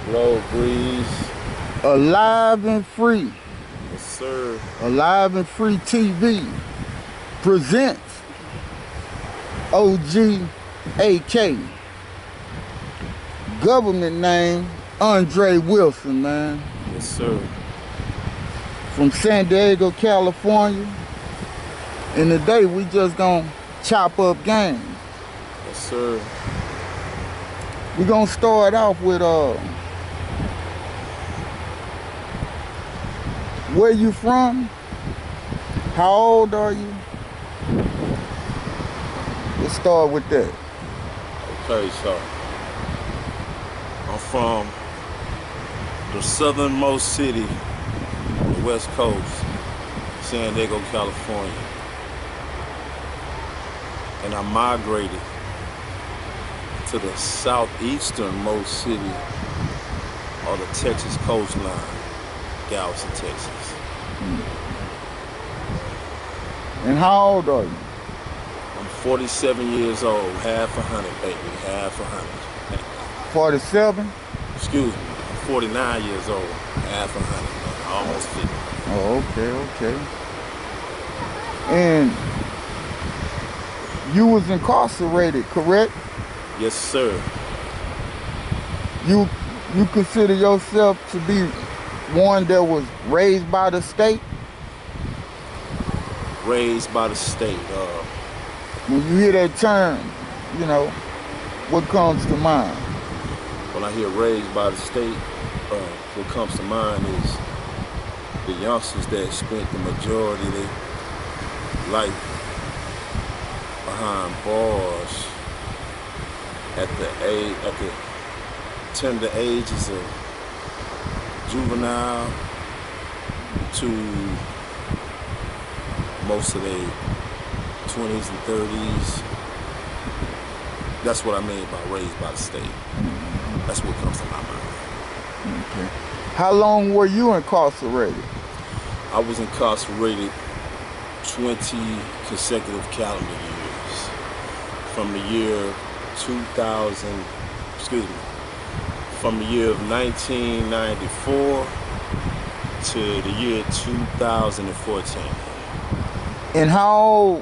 Road Breeze. Alive and Free. Yes, sir. Alive and Free TV presents OG A.K. Government name, Andre Wilson, man. Yes, sir. From San Diego, California. And today we just gonna chop up game. Yes, sir. We're gonna start off with where you from? How old are you? Let's start with that. Okay, so I'm from the southernmost city on the West Coast, San Diego, California. And I migrated to the southeasternmost city of the Texas coastline, Galveston, Texas. And how old are you? I'm 47 years old, half 100, baby, half 100. 47? Excuse me, I'm 49 years old, half 100, man, almost 50. Oh, okay. And you was incarcerated, correct? Yes, sir. You consider yourself to be one that was raised by the state? Raised by the state. When you hear that term, you know, what comes to mind? When I hear raised by the state, what comes to mind is the youngsters that spent the majority of their life behind bars at the tender ages of juvenile to most of their 20s and 30s. That's what I mean by raised by the state. That's what comes to my mind. Okay. How long were you incarcerated? I was incarcerated 20 consecutive calendar years. From the year 2000, from the year of 1994 to the year 2014. And how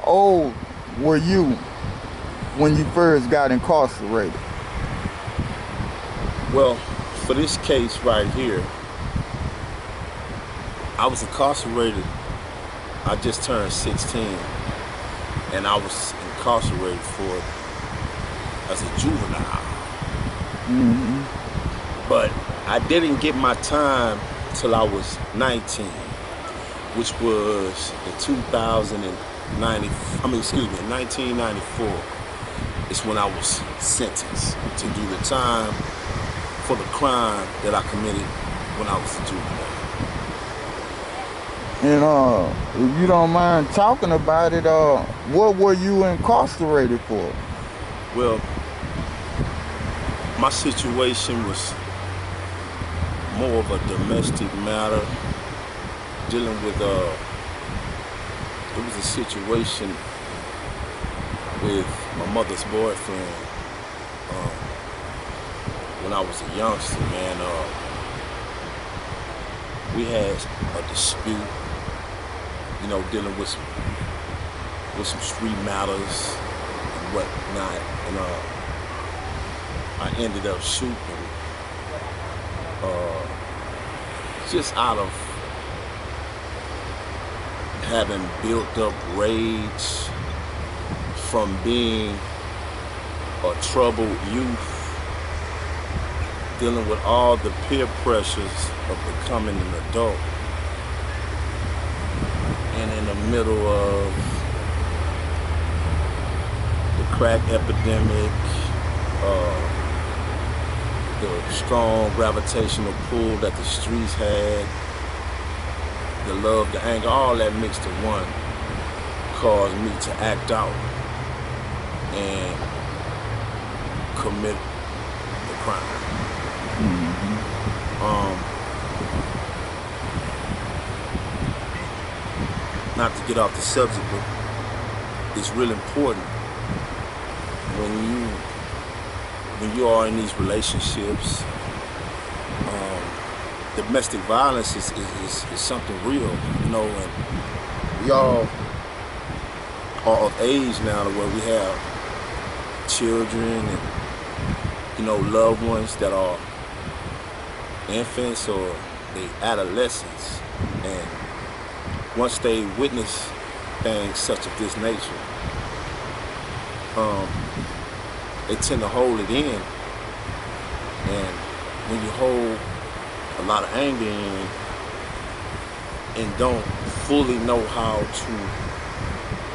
old were you when you first got incarcerated? Well, for this case right here, I was incarcerated. I just turned 16, and I was incarcerated for it as a juvenile. Mm-hmm. But I didn't get my time till I was 19, which was in 1994 is when I was sentenced to do the time for the crime that I committed when I was a juvenile. And if you don't mind talking about it, what were you incarcerated for? Well, my situation was more of a domestic matter, dealing with it was a situation with my mother's boyfriend when I was a youngster, man. We had a dispute, you know, dealing with some street matters and whatnot, and I ended up shooting just out of having built up rage from being a troubled youth, dealing with all the peer pressures of becoming an adult, and in the middle of the crack epidemic, the strong gravitational pull that the streets had, the love, the anger, all that mixed in one caused me to act out and commit the crime. Not to get off the subject, but it's really important when you are in these relationships domestic violence is something real, you know, and we all are of age now to where we have children and, you know, loved ones that are infants or they adolescents, and once they witness things such of this nature, they tend to hold it in, and when you hold a lot of anger in and don't fully know how to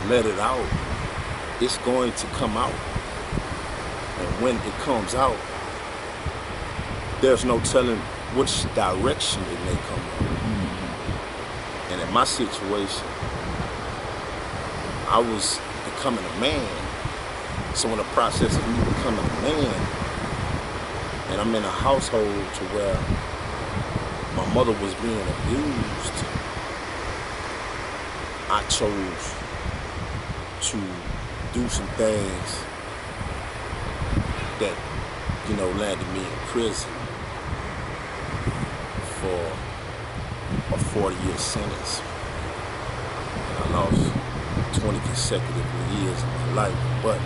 let it out, it's going to come out. And when it comes out, there's no telling which direction it may come out. And in my situation, I was becoming a man. So in the process of me becoming a man, and I'm in a household to where my mother was being abused, I chose to do some things that, you know, landed me in prison for a 40-year sentence. And I lost 20 consecutive years of my life. But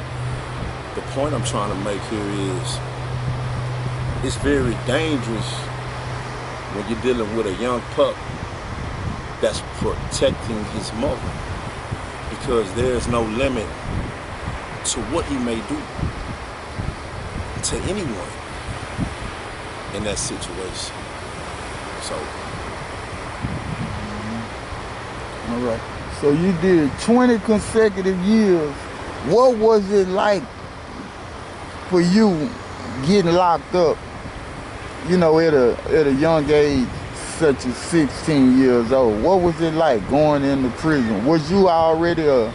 the point I'm trying to make here is it's very dangerous when you're dealing with a young pup that's protecting his mother, because there's no limit to what he may do to anyone in that situation. So, all right. So you did 20 consecutive years. What was it like for you getting locked up, you know, at a young age, such as 16 years old? What was it like going into prison? Was you already a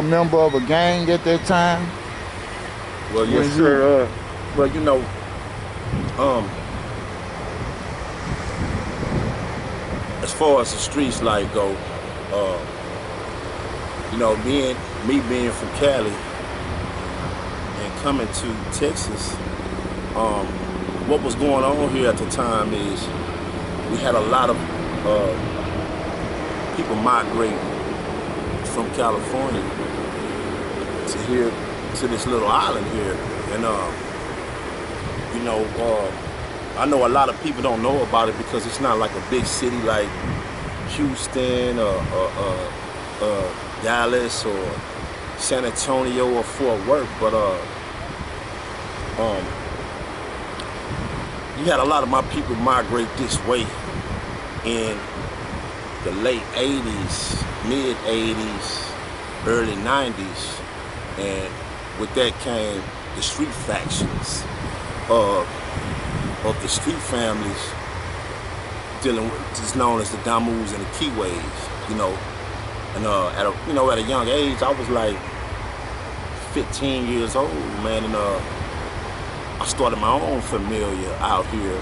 member of a gang at that time? Well, yes, sir. Well, you know, as far as the streets life go, you know, me being from Cali and coming to Texas, what was going on here at the time is we had a lot of people migrating from California to here, to this little island here. And you know, I know a lot of people don't know about it because it's not like a big city like Houston or Dallas or San Antonio or Fort Worth, but you had a lot of my people migrate this way in the late 80s, mid 80s, early 90s, and with that came the street factions of the street families dealing with, just known as the Damus and the Kiways, you know. And at a young age, I was like 15 years old, man, and I started my own familia out here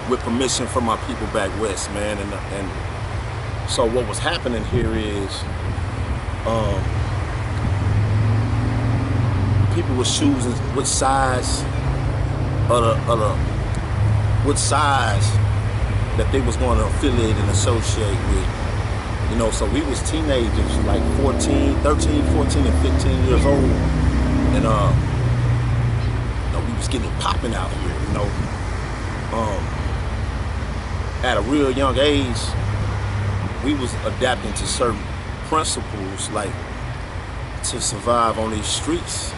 with permission from my people back west, man. And so what was happening here is people were choosing which sides that they was going to affiliate and associate with. You know, so we was teenagers, like 13, 14, and 15 years old. And you know, we was getting it popping out here, you know. At a real young age, we was adapting to certain principles, like to survive on these streets,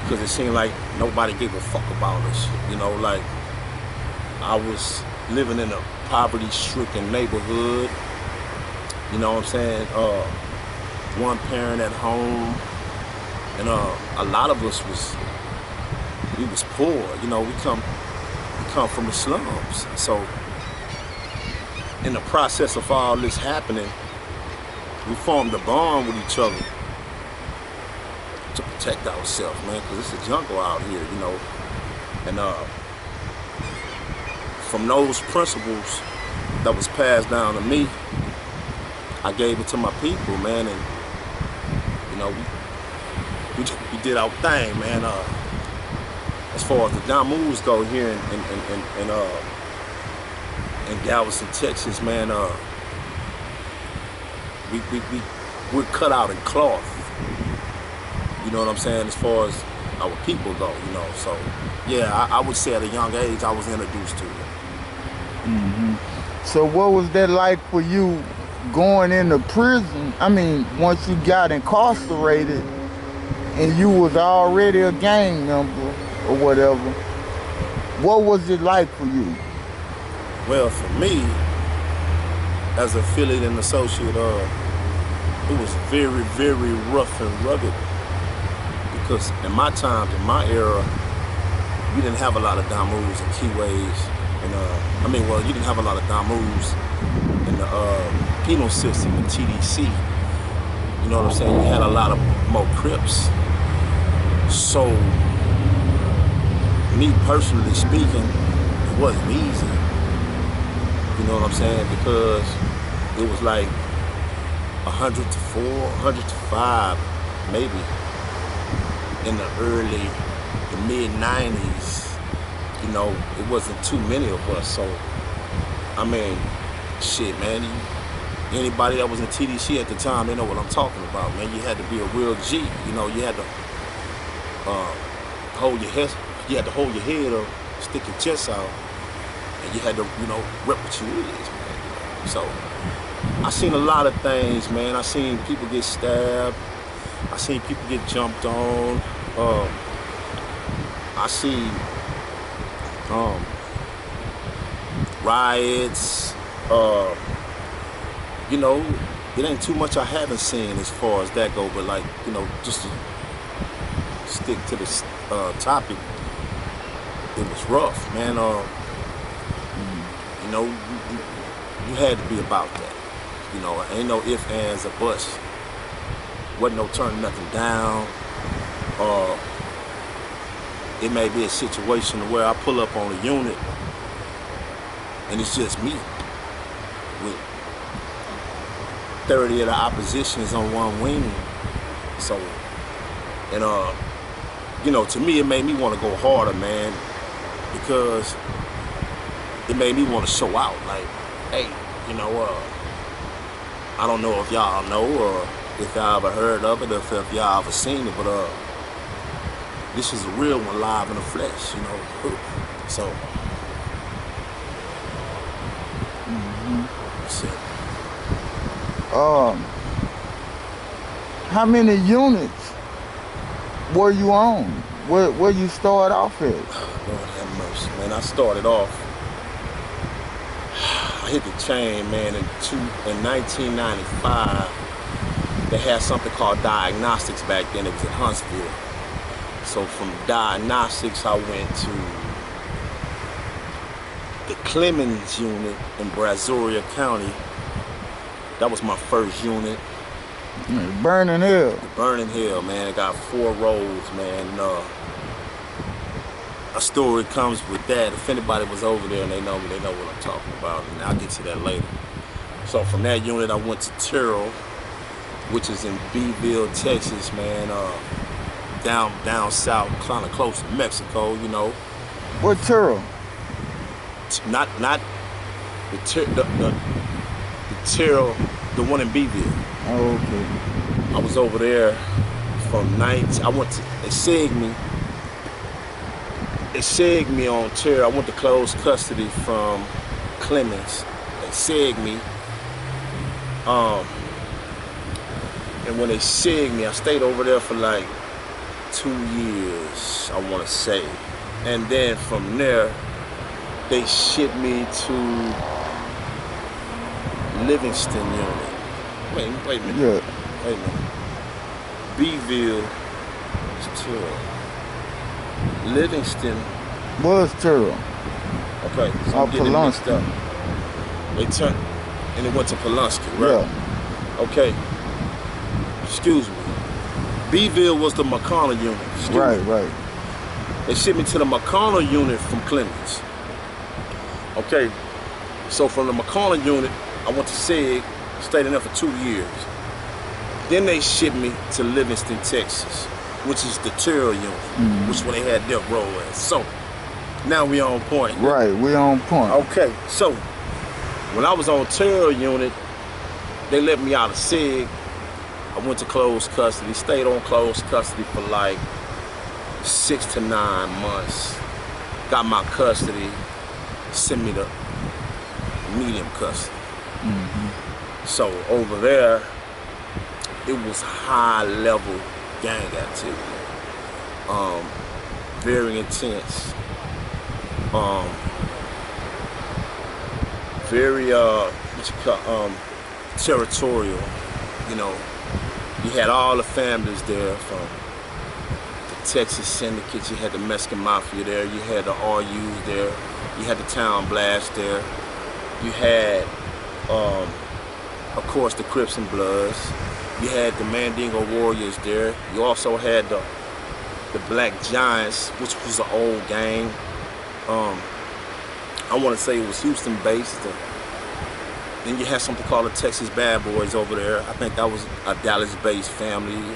because it seemed like nobody gave a fuck about us, you know. Like, I was living in a poverty-stricken neighborhood, you know what I'm saying, one parent at home, and a lot of us we was poor, you know. We come from the slums. So in the process of all this happening, we formed a bond with each other to protect ourselves, man, because it's a jungle out here, you know. And from those principles that was passed down to me, I gave it to my people, man. And you know, we did our thing, man. as far as the Damus go here in Galveston, Texas, man, we're cut out in cloth. You know what I'm saying? As far as our people go, you know. So yeah, I would say at a young age I was introduced to it. So what was that like for you going into prison? I mean, once you got incarcerated and you was already a gang member or whatever, what was it like for you? Well, for me, as affiliate and associate, it was very, very rough and rugged. Because in my time, in my era, we didn't have a lot of Damus and keyways. And you didn't have a lot of Damus in the penal system in TDC. You know what I'm saying? You had a lot of more Crips. So, me personally speaking, it wasn't easy. You know what I'm saying? Because it was like 100 to 4, 100 to 5, maybe, in the mid-90s. You know, it wasn't too many of us. So, I mean, shit, man. Anybody that was in TDC at the time, they know what I'm talking about, man. You had to be a real G. You know, you had to hold your head. You had to hold your head up, stick your chest out, and you had to, you know, rep what you is, man. So, I seen a lot of things, man. I seen people get stabbed. I seen people get jumped on. I seen riots. You know, it ain't too much I haven't seen as far as that go, but like, you know, just to stick to this topic, it was rough, man. You know, you had to be about that. You know, ain't no ifs, ands, or buts. Wasn't no turning nothing down. It may be a situation where I pull up on a unit and it's just me with 30 of the oppositions on one wing. So, and you know, to me it made me want to go harder, man, because it made me want to show out. Like, hey, you know, I don't know if y'all know or if y'all ever heard of it, or if y'all ever seen it, but this is a real one live in the flesh, you know. So, that's it. How many units were you on? Where you start off at? Lord have mercy, man. I started off, I hit the chain, man, in 1995. They had something called diagnostics back then. It was in Huntsville. So from diagnostics, I went to the Clemens unit in Brazoria County. That was my first unit. Burning Hill. Burning Hill, man. It got 4 rows, man. A story comes with that. If anybody was over there and they know me, they know what I'm talking about, and I'll get to that later. So from that unit, I went to Terrell, which is in Beeville, Texas, man. Down south, kind of close to Mexico, you know. What Terrell? Not the Terrell, the one in Beeville. Oh, okay. I was over there from I went to, they segged me on Terrell. I went to close custody from Clemens. They segged me. And when they segged me, I stayed over there for like 2 years, I want to say. And then from there, they shipped me to Livingston unit. Wait a minute. Yeah. Wait a minute. Beeville is Terrell. Livingston. Was Terrell? Okay, so I'm getting it mixed up. They turned, and it went to Pulaski, right? Yeah. Okay. Excuse me. Beeville was the McConnell unit. Right. They shipped me to the McConnell unit from Clemens. Okay, so from the McConnell unit, I went to SEG, stayed in there for 2 years. Then they shipped me to Livingston, Texas. which is the Terror Unit, which when they had Death Row at. So now we on point. Right, we on point. Okay, so when I was on Terror Unit, they let me out of SIG. I went to closed custody, stayed on closed custody for like 6 to 9 months. Got my custody, sent me to medium custody. So over there, it was high level gang activity. Very intense. Very territorial. You know, you had all the families there from the Texas Syndicate, you had the Mexican Mafia there, you had the RUs there, you had the Town Blast there, you had, of course, the Crips and Bloods, you had the Mandingo Warriors there, you also had the Black Giants, which was an old gang. I want to say it was Houston based. Then you had something called the Texas Bad Boys over there. I think that was a Dallas based family. And,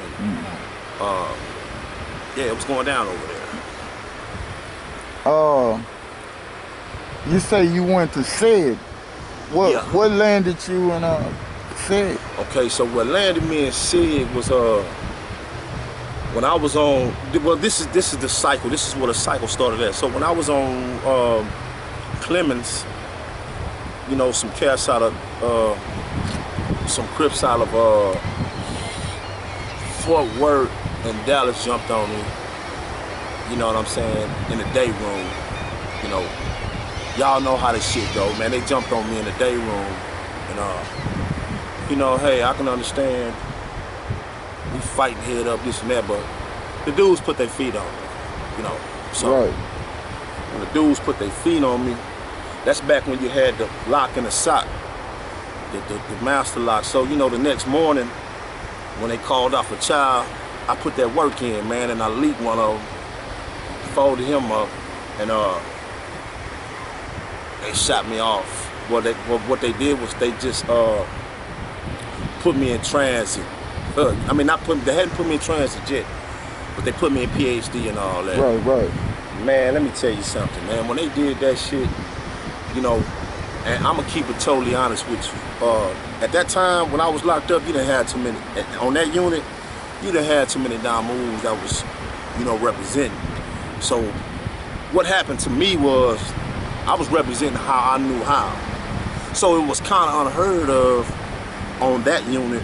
yeah, it was going down over there. You say you went to SIG. What landed you in SIG? Okay, so what landed me in SIG was when I was on. Well, this is the cycle. This is where the cycle started at. So when I was on Clemens, you know, some cats out of some Crips out of Fort Worth and Dallas jumped on me. You know what I'm saying? In the day room. You know, y'all know how this shit go, man. They jumped on me in the day room, and you know, hey, I can understand we fighting head up, this and that, but the dudes put their feet on me. You know, so when the dudes put their feet on me, that's back when you had the lock and the sock, the master lock. So, you know, the next morning, when they called off a child, I put that work in, man, and I leaked one of them, folded him up, and they shot me off. What they did was they just put me in transit. I mean, they hadn't put me in transit yet, but they put me in PhD and all that. Right. Man, let me tell you something, man. When they did that shit, you know, and I'm gonna keep it totally honest with you. At that time, when I was locked up, you done had too many, on that unit, you done had too many down moves that was, you know, representing. So what happened to me was, I was representing how I knew how. So it was kind of unheard of on that unit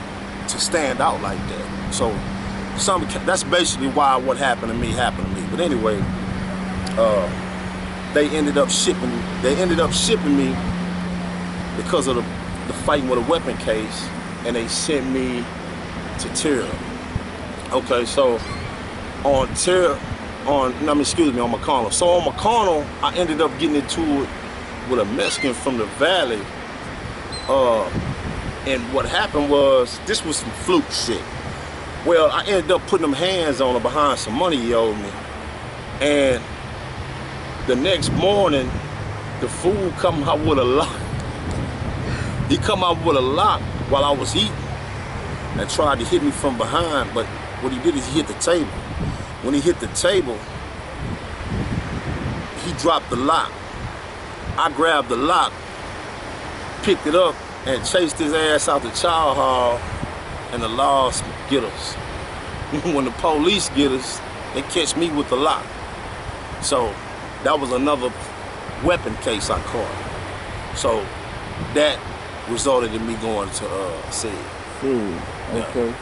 to stand out like that. So that's basically why what happened to me. But anyway, they ended up shipping me because of the fighting with a weapon case, and they sent me to Terror. Okay, so on McConnell. So on McConnell, I ended up getting into it with a Mexican from the Valley. And what happened was, this was some fluke shit. Well, I ended up putting them hands on her behind some money he owed me. And the next morning, the fool come out with a lock. He come out with a lock while I was eating and tried to hit me from behind, but what he did is he hit the table. When he hit the table, he dropped the lock. I grabbed the lock, picked it up, and chased his ass out the child hall, and the laws get us. When the police get us, they catch me with the lock. So that was another weapon case I caught. So that resulted in me going to SIG. Okay.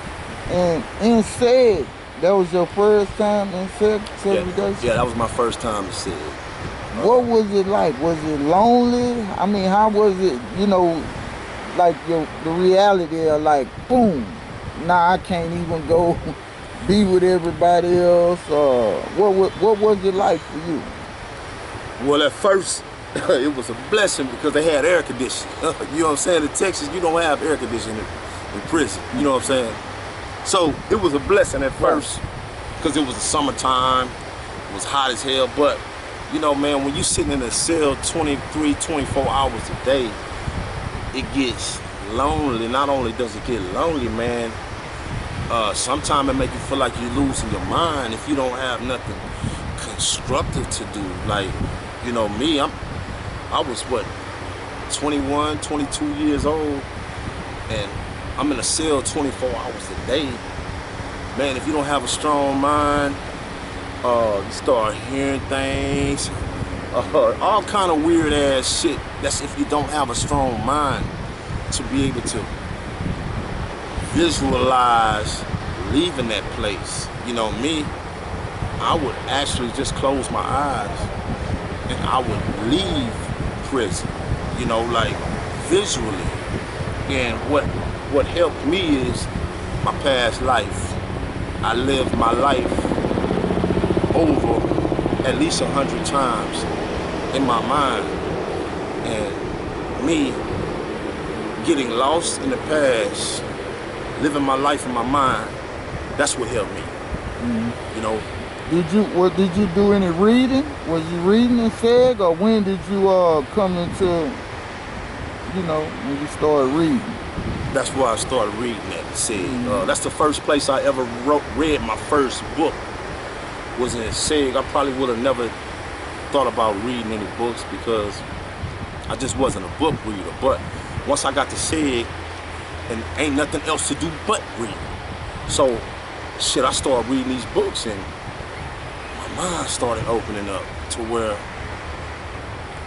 And in SIG, that was your first time in SIG? Yeah, that was my first time in SIG. What was it like? Was it lonely? I mean, how was it, you know, like the reality of like, boom, now I can't even go be with everybody else? What was it like for you? Well, at first, it was a blessing because they had air conditioning. You know what I'm saying? In Texas, you don't have air conditioning in prison. You know what I'm saying? So it was a blessing at first because it was the summertime. It was hot as hell. But, you know, man, when you're sitting in a cell 23, 24 hours a day, it gets lonely. Not only does it get lonely, man, sometimes it make you feel like you're losing your mind if you don't have nothing constructive to do. Like, you know, me, I was what, 21, 22 years old, and I'm in a cell 24 hours a day. Man, if you don't have a strong mind, you start hearing things, all kind of weird ass shit. That's if you don't have a strong mind to be able to visualize leaving that place. You know, me, I would actually just close my eyes and I would leave prison, you know, like visually. And what helped me is my past life. I lived my life over at least 100 times in my mind. And me getting lost in the past, living my life in my mind, that's what helped me. Mm-hmm. You know. Did you do any reading? Was you reading in SEG, or when did you come into, you know, when you started reading? That's where I started reading at SEG. Mm-hmm. That's the first place I ever read my first book was in SEG. I probably would have never thought about reading any books because I just wasn't a book reader. But once I got to SEG, and ain't nothing else to do but read. So, shit, I started reading these books and my mind started opening up to where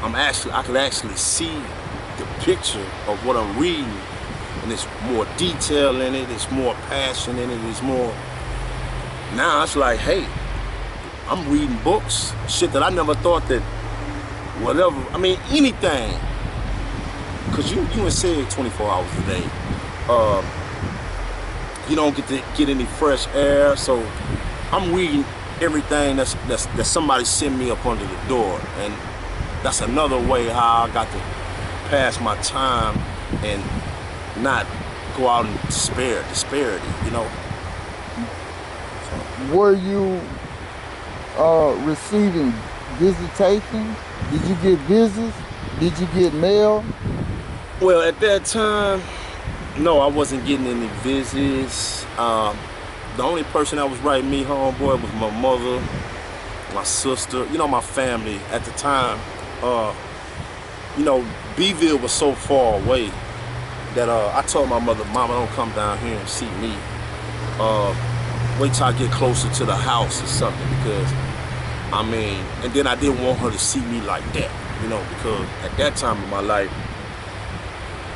I could actually see the picture of what I'm reading, and there's more detail in it, there's more passion in it, there's more. Now it's like, hey, I'm reading books, shit that I never thought that whatever, I mean, anything. Cause you in SEG 24 hours a day. You don't get any fresh air, so I'm reading everything that somebody sent me up under the door, and that's another way how I got to pass my time and not go out in disparity, you know. Were you receiving visitations? Did you get visits? Did you get mail? Well, at that time, no, I wasn't getting any visits. The only person that was writing me homeboy was my mother, my sister, you know, my family at the time. You know, Bville was so far away that I told my mother, Mama, don't come down here and see me. Wait till I get closer to the house or something, because, I mean, and then I didn't want her to see me like that, you know, because at that time in my life,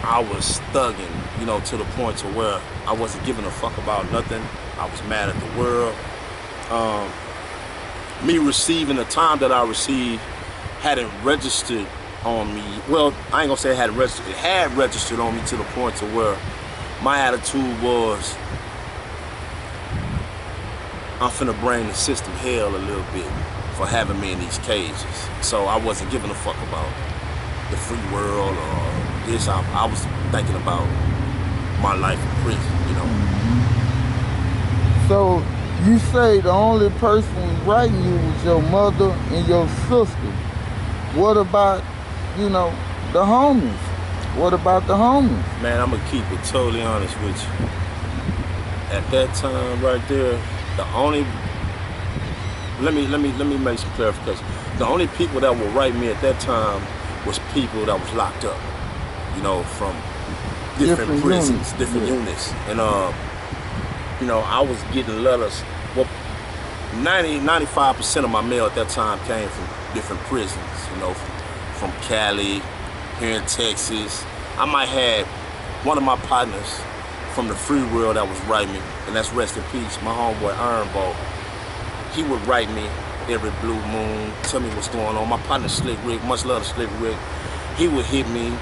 I was thugging, you know, to the point to where I wasn't giving a fuck about nothing. I was mad at the world. Me receiving the time that I received hadn't registered on me. Well, I ain't gonna say it hadn't registered. It had registered on me to the point to where my attitude was, I'm finna bring the system hell a little bit for having me in these cages. So I wasn't giving a fuck about the free world or this. I was thinking about my life in prison, you know. So you say the only person who's writing you was your mother and your sister. What about, you know, the homies? What about the homies? Man, I'm gonna keep it totally honest with you. At that time right there, the only, let me make some clarification. The only people that would write me at that time was people that was locked up, you know, from different prisons, different units. And you know, I was getting letters. Well, 95% of my mail at that time came from different prisons, you know, from Cali, here in Texas. I might have one of my partners from the free world that was writing me, and that's rest in peace, my homeboy Ironbow. He would write me every blue moon, tell me what's going on. My partner Slick Rick, much love to Slick Rick, he would hit me,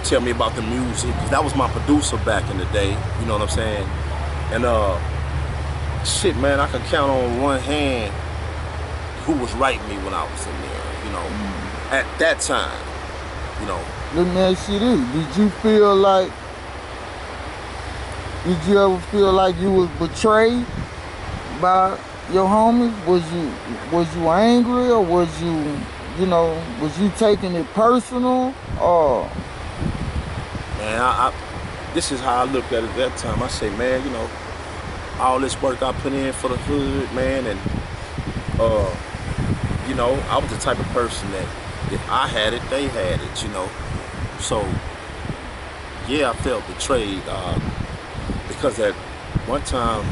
tell me about the music, because that was my producer back in the day, you know what I'm saying? And shit, man, I can count on one hand who was writing me when I was in there, you know, at that time, you know. Let me ask you this, did you ever feel like you was betrayed by your homies? Was you angry, or was you taking it personal, or? Man, this is how I looked at it at that time. I say, man, you know, all this work I put in for the hood, man, and you know, I was the type of person that if I had it, they had it, you know. So yeah, I felt betrayed because at one time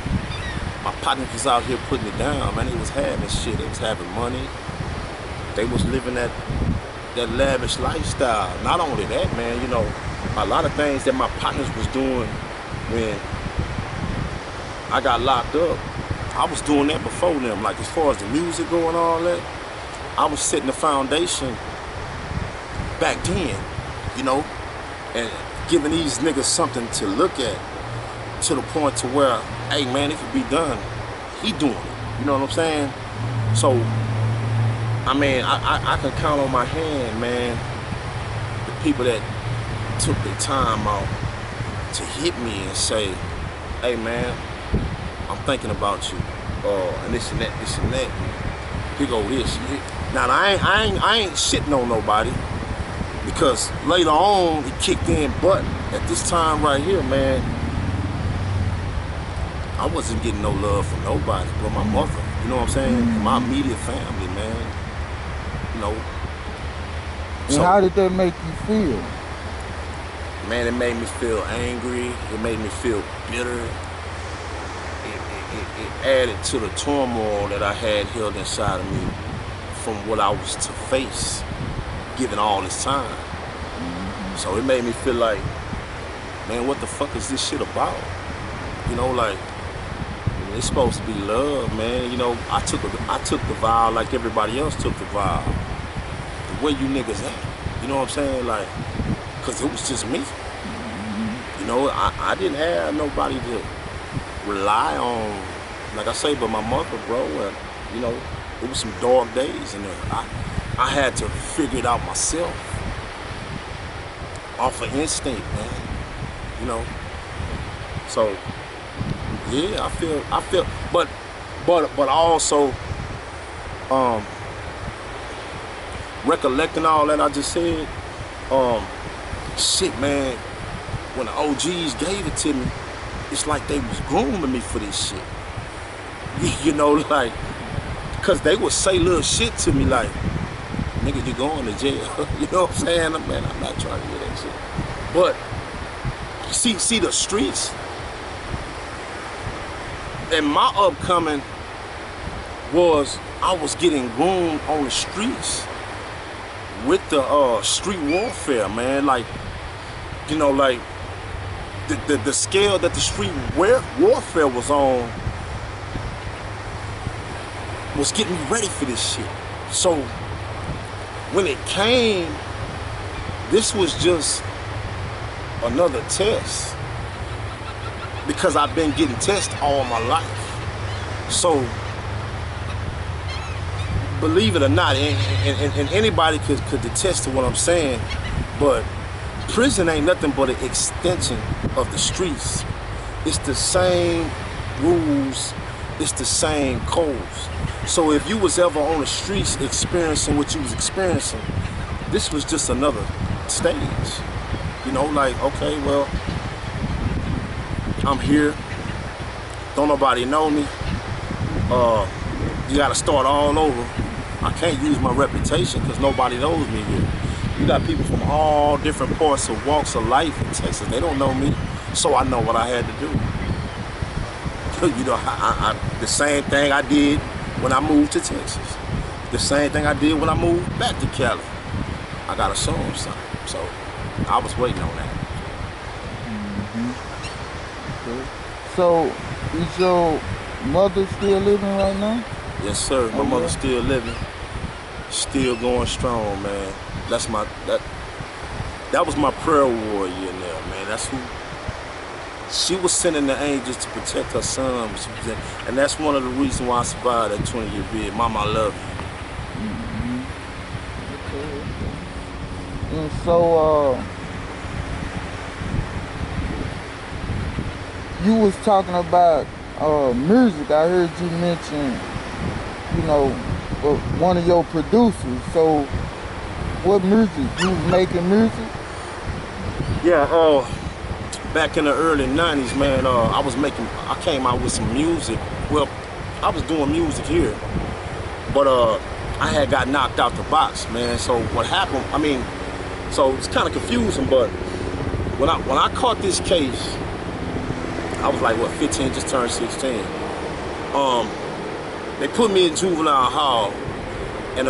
my partners was out here putting it down, man. They was having shit, they was having money, they was living that lavish lifestyle. Not only that, man, you know, a lot of things that my partners was doing when I got locked up, I was doing that before them. Like as far as the music going, all that, I was setting the foundation back then, you know, and giving these niggas something to look at, to the point to where, hey man, it could be done. He doing it, you know what I'm saying? So, I mean, I can count on my hand, man, the people that took their time out to hit me and say, hey man, I'm thinking about you, and this and that, this and that. Here go this. Now I ain't shitting on nobody, because later on it kicked in, but at this time right here, man, I wasn't getting no love from nobody but my mother. You know what I'm saying? My immediate family, man. You know. And how did that make you feel? Man, it made me feel angry. It made me feel bitter. It added to the turmoil that I had held inside of me from what I was to face, given all this time. So it made me feel like, man, what the fuck is this shit about? You know, like, it's supposed to be love, man. You know, I took the vow like everybody else took the vow. The way you niggas at, you know what I'm saying? Like, cause it was just me. You know, I didn't have nobody to rely on, like I say, but my mother, bro. And, you know, it was some dark days in there. I had to figure it out myself, off of instinct, man. You know, so yeah, I feel, but also, recollecting all that I just said, shit, man, when the OGs gave it to me, it's like they was grooming me for this shit. You know, like, cause they would say little shit to me like, nigga, you going to jail. You know what I'm saying? Man, I'm not trying to hear that shit. But see the streets and my upcoming was, I was getting groomed on the streets with the street warfare, man. Like, you know, like the scale that the street warfare was on was getting me ready for this shit. So when it came, this was just another test, because I've been getting tested all my life. So believe it or not, and anybody could attest to what I'm saying, but prison ain't nothing but an extension of the streets. It's the same rules, it's the same codes. So if you was ever on the streets experiencing what you was experiencing, this was just another stage. You know, like, okay, well, I'm here, don't nobody know me, you gotta start all over. I can't use my reputation because nobody knows me here. You got people from all different parts of walks of life in Texas. They don't know me, so I know what I had to do. You know, the same thing I did when I moved to Texas. The same thing I did when I moved back to Cali. I gotta show them something. So I was waiting on that. Okay. So is your mother still living right now? Yes, sir. My mother's still living, still going strong, man. That's that was my prayer warrior in there, man. That's who. She was sending the angels to protect her son, and that's one of the reasons why I survived that 20-year bid. Mama, I love you. Okay. And so, you was talking about music. I heard you mention, you know, one of your producers. So, what music? You was making music? Yeah. back in the early 90s, man, I came out with some music. Well, I was doing music here, but I had got knocked out the box, man. So what happened, so it's kind of confusing, but when I caught this case, I was like, what, 15, just turned 16. They put me in juvenile hall, and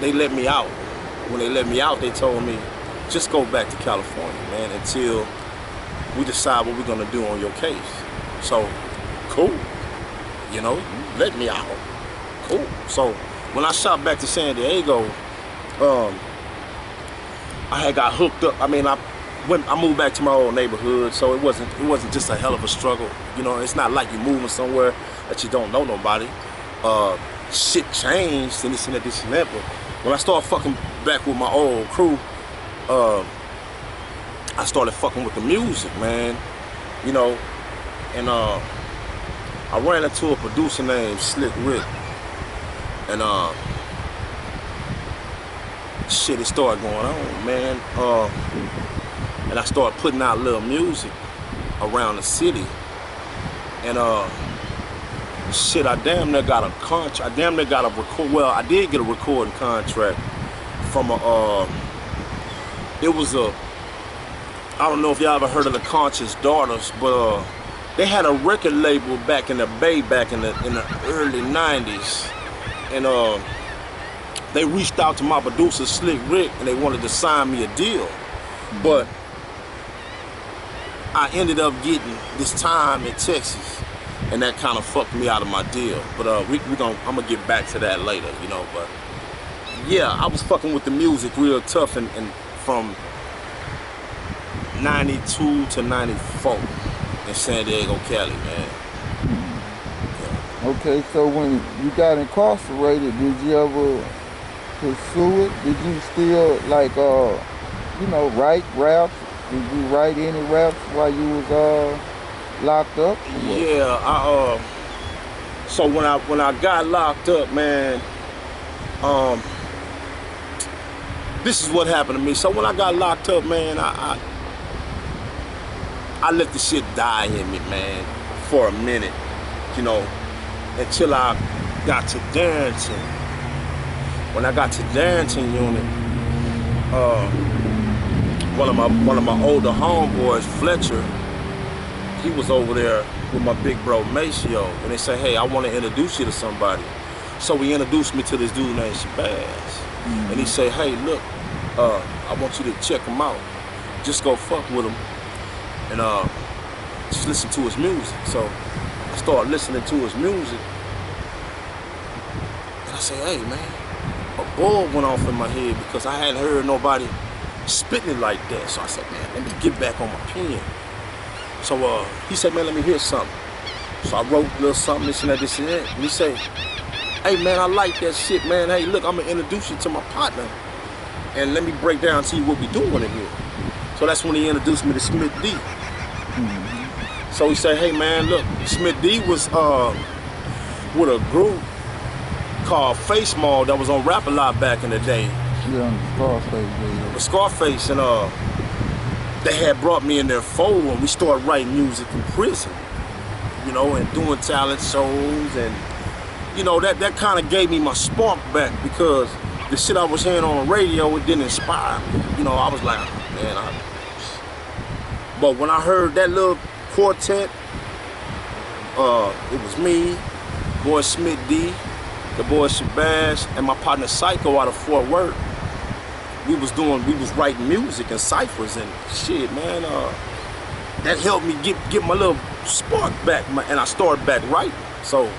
they let me out. When they let me out, they told me, just go back to California, man, until we decide what we're gonna do on your case. So, cool, you know, let me out, cool. So, when I shot back to San Diego, I had got hooked up. I moved back to my old neighborhood, so it wasn't just a hell of a struggle. You know, it's not like you're moving somewhere that you don't know nobody. Shit changed and this and that, but when I started fucking back with my old crew, I started fucking with the music, man. You know, and I ran into a producer named Slick Rick, and shit, it started going on, man. And I started putting out little music around the city, and shit, I damn near got a contract. I damn near got a record. Well, I did get a recording contract from I don't know if y'all ever heard of the Conscious Daughters, but they had a record label back in the Bay, back in the early 90s, and they reached out to my producer Slick Rick, and they wanted to sign me a deal, but I ended up getting this time in Texas, and that kind of fucked me out of my deal. But I'm gonna get back to that later, you know. But yeah, I was fucking with the music real tough, and from 92 to 94 in San Diego, Cali, man. Yeah. Okay, so when you got incarcerated, did you ever pursue it? Did you still, like, you know, write raps? Did you write any raps while you was locked up? Yeah, so when I got locked up, man, this is what happened to me. So when I got locked up, man, I let the shit die in me, man, for a minute, you know, until I got to Darrington. When I got to Darrington unit, one of my older homeboys, Fletcher, he was over there with my big bro Maceo, and they said, hey, I want to introduce you to somebody. So he introduced me to this dude named Shabazz. And he said, hey, look, I want you to check him out. Just go fuck with him, and just listen to his music. So I started listening to his music, and I said, hey, man, a bulb went off in my head because I hadn't heard nobody spitting it like that. So I said, man, let me get back on my pen. So he said, man, let me hear something. So I wrote a little something, this and that, this and that. And he said, hey, man, I like that shit, man. Hey, look, I'm going to introduce you to my partner, and let me break down to you what we doing in here. So that's when he introduced me to Smith D. So he said, hey, man, look, Smith D was with a group called Face Mall that was on Rap a Lot back in the day. Yeah, Scarface. Yeah. With Scarface, and they had brought me in their fold, and we started writing music in prison, you know, and doing talent shows, and you know, that kind of gave me my spark back, because the shit I was hearing on the radio, it didn't inspire me. You know, I was like, man, but when I heard that little quartet, it was me, boy Smith D, the boy Shabazz, and my partner Psycho out of Fort Worth. We was writing music and ciphers and shit, man. That helped me get my little spark back, and I started back writing. So,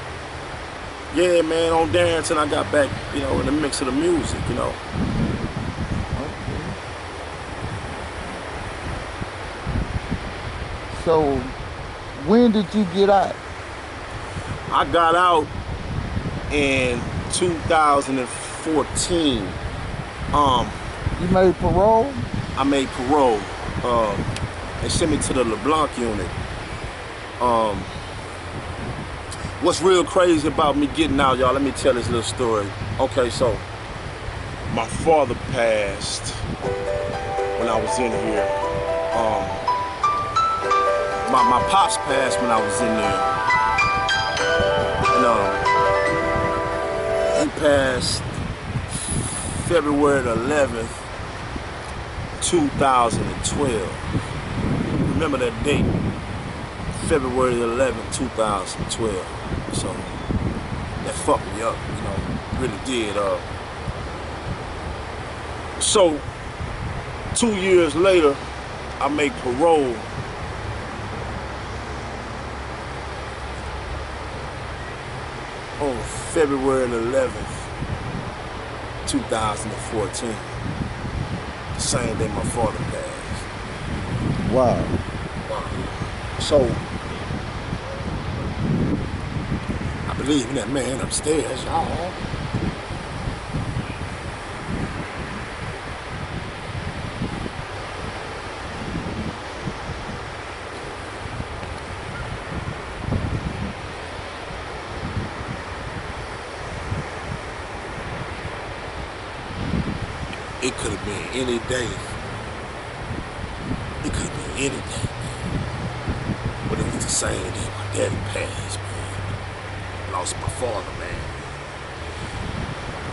yeah, man, on Darrington, I got back, you know, in the mix of the music, you know. So, when did you get out? I got out in 2014. You made parole? I made parole. They sent me to the LeBlanc unit. What's real crazy about me getting out, y'all, let me tell this little story. Okay, so my father passed when I was in here. my pops passed when I was in there, and he passed February the 11th, 2012. Remember that date, February the 11th, 2012. So that fucked me up, really did. So 2 years later, I make parole. On February the 11th, 2014. The same day my father passed. Wow. So, I believe in that man upstairs, y'all. It could have been any day. It could have been any day, man. But it was the same day my daddy passed, man. I lost my father, man.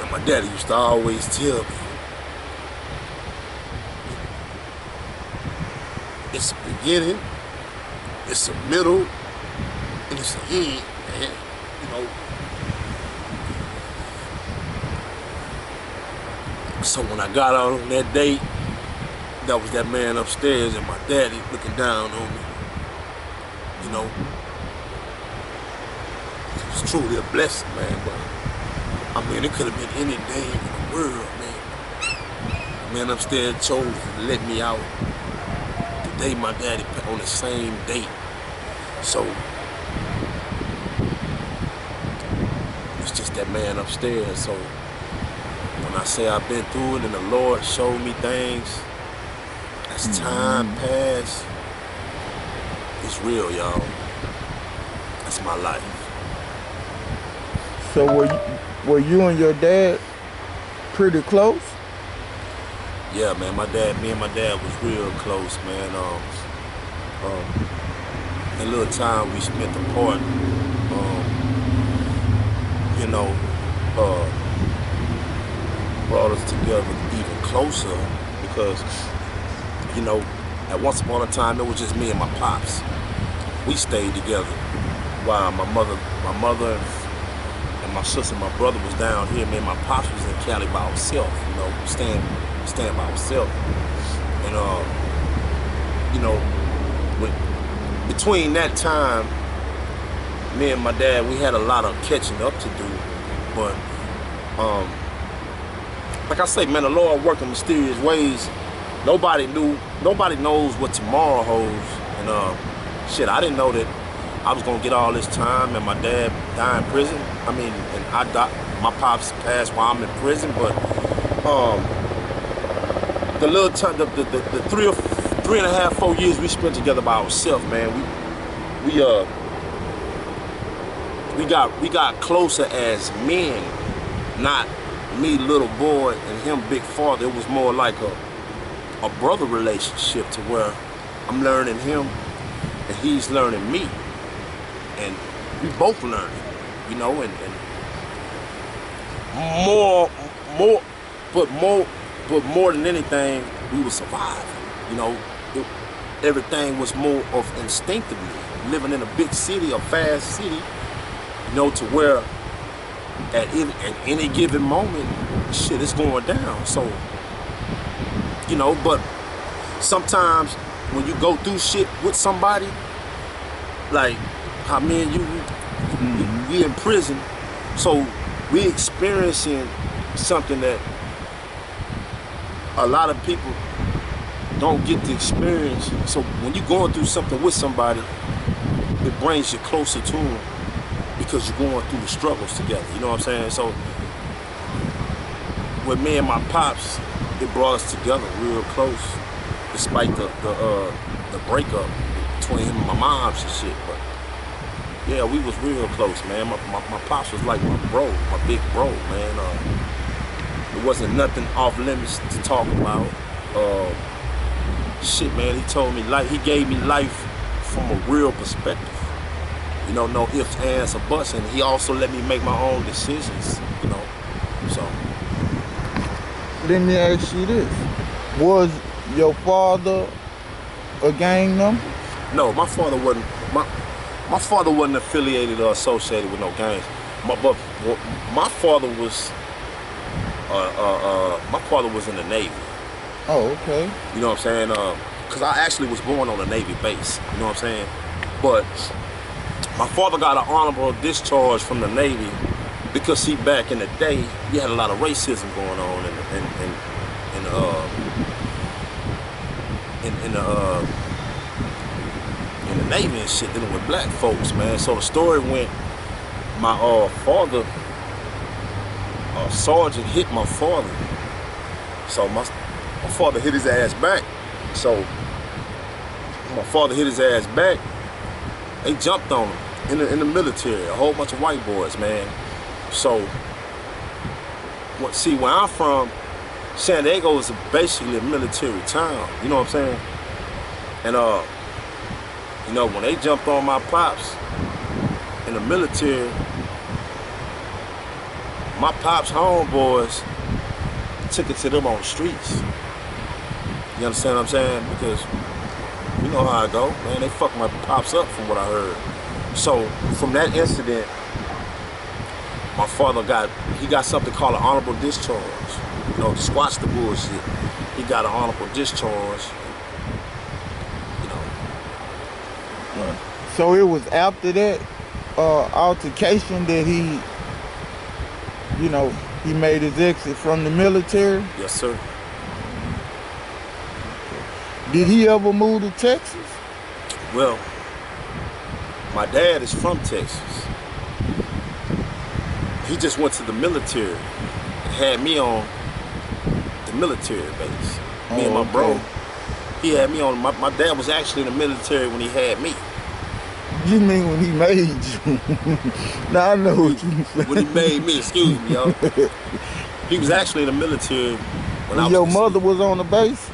And my daddy used to always tell me, it's a beginning, it's a middle, and it's an end, man. So when I got out on that date, that was that man upstairs and my daddy looking down on me. It was truly a blessing, man. But I mean, it could have been any day in the world, man. The man upstairs chose to let me out the day my daddy passed, on the same date. So it's just that man upstairs. So when I say I've been through it and the Lord showed me things, as time passed, it's real, y'all. That's my life. So were you and your dad pretty close? Yeah, man, me and my dad was real close, man. The little time we spent apart, brought us together even closer because, at once upon a time, it was just me and my pops. We stayed together while my mother and my sister and my brother was down here. Me and my pops was in Cali by ourselves, staying by ourselves. And, between that time, me and my dad, we had a lot of catching up to do. But, like I say, man, the Lord worked in mysterious ways. Nobody knows what tomorrow holds. And I didn't know that I was gonna get all this time and my dad die in prison. I mean, and my pops passed while I'm in prison, but the little time, the 3.5, 4 years we spent together by ourselves, man, we got closer as men, not me, little boy, and him, big father. It was more like a brother relationship to where I'm learning him and he's learning me, and we both learning, and more than anything, we were surviving. Everything was more of instinctively living in a big city, a fast city, to where at any given moment, shit is going down. So, but sometimes when you go through shit with somebody, like how me and you, we in prison, so we experiencing something that a lot of people don't get to experience. So when you're going through something with somebody, it brings you closer to them because you're going through the struggles together. You know what I'm saying? So with me and my pops, it brought us together real close, despite the breakup between him and my moms and shit. But yeah, we was real close, man. My pops was like my bro, my big bro, man. It wasn't nothing off limits to talk about. shit, man, he told me he gave me life from a real perspective. You know, no ifs, ands, or buts, and he also let me make my own decisions, you know, so. Let me ask you this. Was your father a gang member? No, my father wasn't affiliated or associated with no gangs. My father was in the Navy. Oh, okay. You know what I'm saying? Because I actually was born on a Navy base. You know what I'm saying? But my father got an honorable discharge from the Navy because, see, back in the day, you had a lot of racism going on in the Navy and shit, dealing with black folks, man. So the story went, my father, sergeant hit my father. So my father hit his ass back. So my father hit his ass back. They jumped on him in the military, a whole bunch of white boys, man. So, see, where I'm from, San Diego is basically a military town. You know what I'm saying? And you know, when they jumped on my pops in the military, my pops' homeboys took it to them on the streets. You understand what I'm saying? Because you know how I go, man. They fucked my pops up from what I heard. So from that incident, my father got something called an honorable discharge. You know, to squash the bullshit. He got an honorable discharge. You know. So it was after that altercation that he, you know, he made his exit from the military? Yes, sir. Did he ever move to Texas? Well, my dad is from Texas. He just went to the military and had me on the military base. Me and my bro. He had me on, my dad was actually in the military when he had me. You mean when he made you? Now I know what you saying. When he made me, excuse me, yo. He was actually in the military when I was your mother was on the base?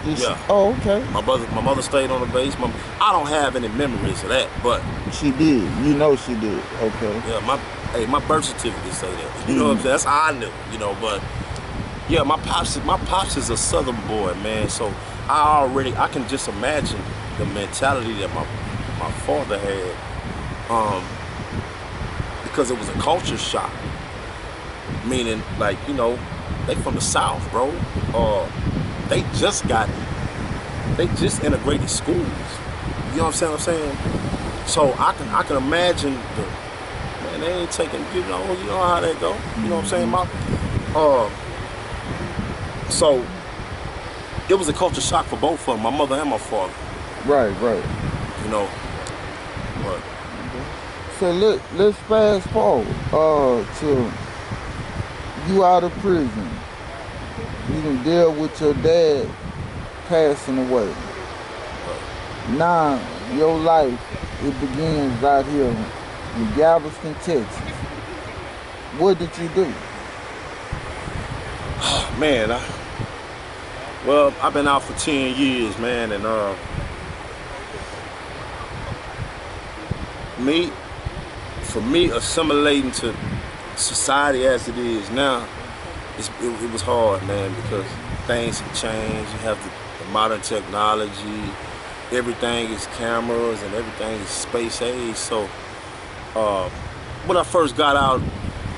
Yeah. Oh, okay. My mother stayed on the base. I don't have any memories of that, but she did. You know she did. Okay. Yeah, my birth certificate say that. You know what I'm saying? That's how I knew. You know, but yeah, my pops is a Southern boy, man. So I can just imagine the mentality that my father had, because it was a culture shock. Meaning, like, you know, they from the South, bro. They just integrated schools. You know what I'm saying? So I can imagine man, they ain't taking, you know how they go. You know what I'm saying? So it was a culture shock for both of them, my mother and my father. Right. You know. But so let's fast forward to you out of prison. You done deal with your dad passing away. Now your life, it begins out here in Galveston, Texas. What did you do? Man, well, I've been out for 10 years, man, and for me assimilating to society as it is now, it was hard, man, because things have changed. You have the modern technology, everything is cameras and everything is space age. So when I first got out,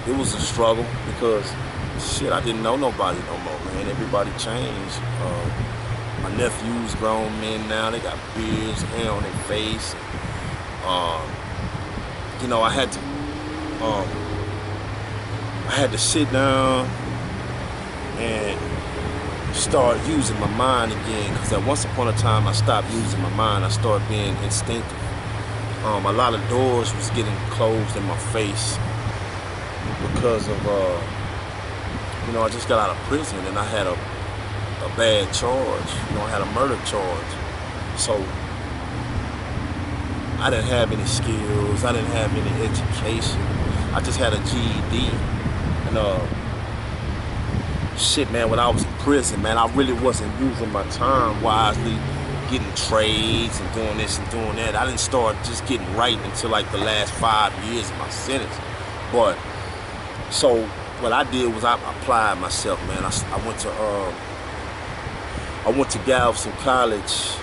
it was a struggle because shit, I didn't know nobody no more, man. Everybody changed. My nephews grown men now, they got beards, hair on their face. You know, I had to sit down and start using my mind again, because at once upon a time I stopped using my mind. I started being instinctive. A lot of doors was getting closed in my face because of you know, I just got out of prison and I had a bad charge. You know, I had a murder charge. So I didn't have any skills, I didn't have any education. I just had a GED. And shit, man, when I was in prison, man, I really wasn't using my time wisely, getting trades and doing this and doing that. I didn't start just getting right until like the last 5 years of my sentence. But, so what I did was I applied myself, man. I went to Galveston College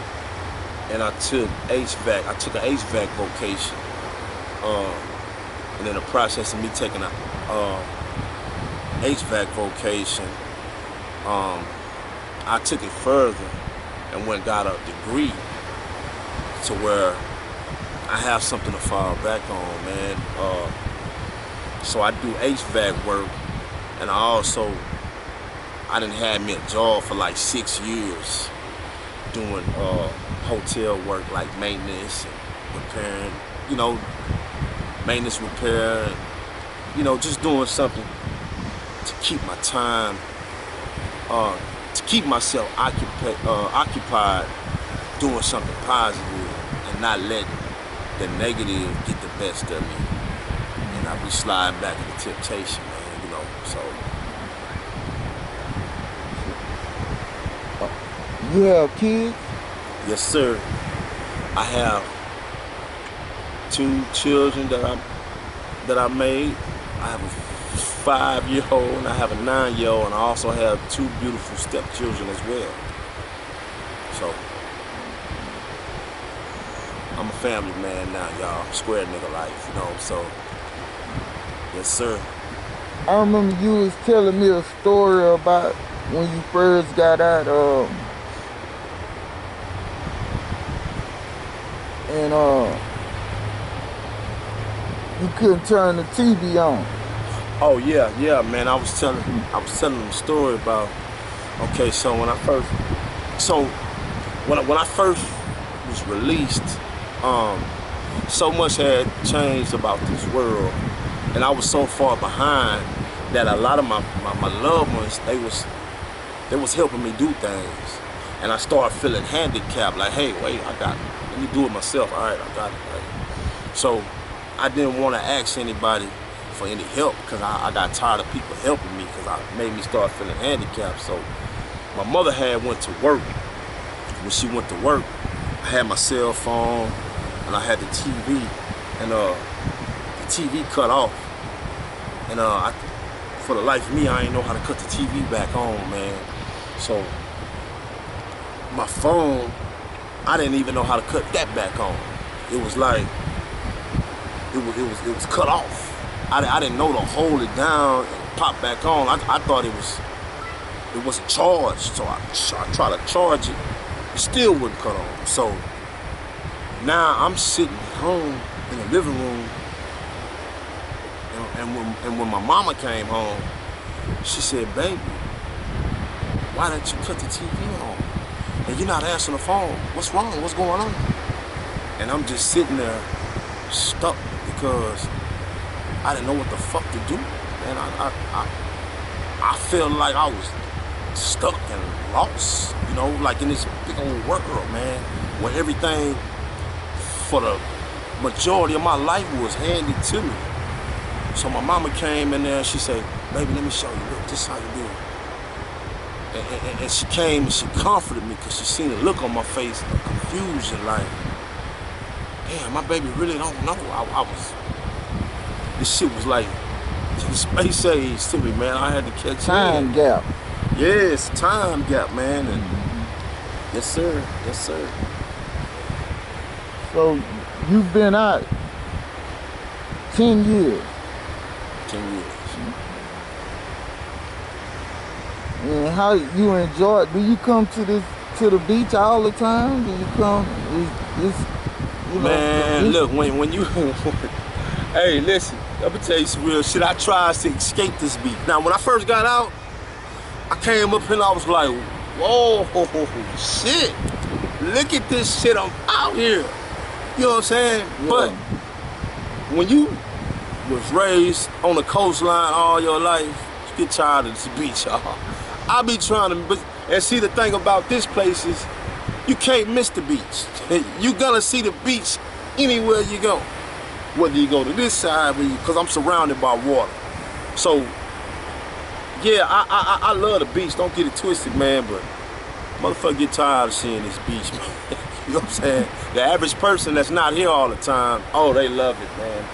and I took HVAC. I took an HVAC vocation. And in the process of me taking a HVAC vocation, I took it further and went and got a degree to where I have something to fall back on, man. So I do HVAC work, and I done had me a job for like 6 years doing hotel work, like maintenance and repairing, maintenance, repair, and, just doing something to keep my time, to keep myself occupied doing something positive and not letting the negative get the best of me. And I be sliding back into temptation, man, so. You have kids? Yes, sir. I have 2 children that I made. I have a 5-year-old and I have a 9-year-old, and I also have 2 beautiful stepchildren as well. So I'm a family man now, y'all. Square nigga life, so yes, sir. I remember you was telling me a story about when you first got out, and you couldn't turn the TV on. Oh yeah, man. I was telling them a story about. Okay, so when I first was released, so much had changed about this world, and I was so far behind that a lot of my loved ones, they was helping me do things, and I started feeling handicapped. Like, hey, wait, let me do it myself. All right, I got it. Right? So I didn't want to ask anybody for any help because I got tired of people helping me because I made me start feeling handicapped. So my mother went to work. When she went to work, I had my cell phone and I had the TV, and the TV cut off. And for the life of me, I didn't know how to cut the TV back on, man. So my phone, I didn't even know how to cut that back on. It was like, it was cut off. I didn't know to hold it down and pop back on. I thought it wasn't charged, so I tried to charge it. It still wouldn't cut on. So now I'm sitting at home in the living room, and when my mama came home, she said, "Baby, why didn't you cut the TV on? And you're not answering the phone. What's wrong? What's going on?" And I'm just sitting there stuck because I didn't know what the fuck to do. And I felt like I was stuck and lost, like in this big old world, man, where everything for the majority of my life was handed to me. So my mama came in there and she said, "Baby, let me show you. Look, this is how you do it." And she came and she comforted me because she seen the look on my face of confusion, like, damn, my baby really don't know. This shit was like space age to me, man. I had to catch time gap. Yes, time gap, man. And yes, sir. So you've been out 10 years. 10 years. And how you enjoy it? Do you come to the beach all the time? Do you come? Man, look, when you hey, listen, I'm gonna tell you some real shit. I tried to escape this beat. Now, when I first got out, I came up and I was like, whoa, shit. Look at this shit, I'm out here. You know what I'm saying? Yeah. But when you was raised on the coastline all your life, you get tired of this beach, y'all. I be trying to, and see, the thing about this place is you can't miss the beach. You gonna see the beach anywhere you go. Whether you go to this side, because I'm surrounded by water. So Yeah, I love the beach. Don't get it twisted, man, but motherfucker get tired of seeing this beach, man. You know what I'm saying? The average person that's not here all the time, oh, they love it, man.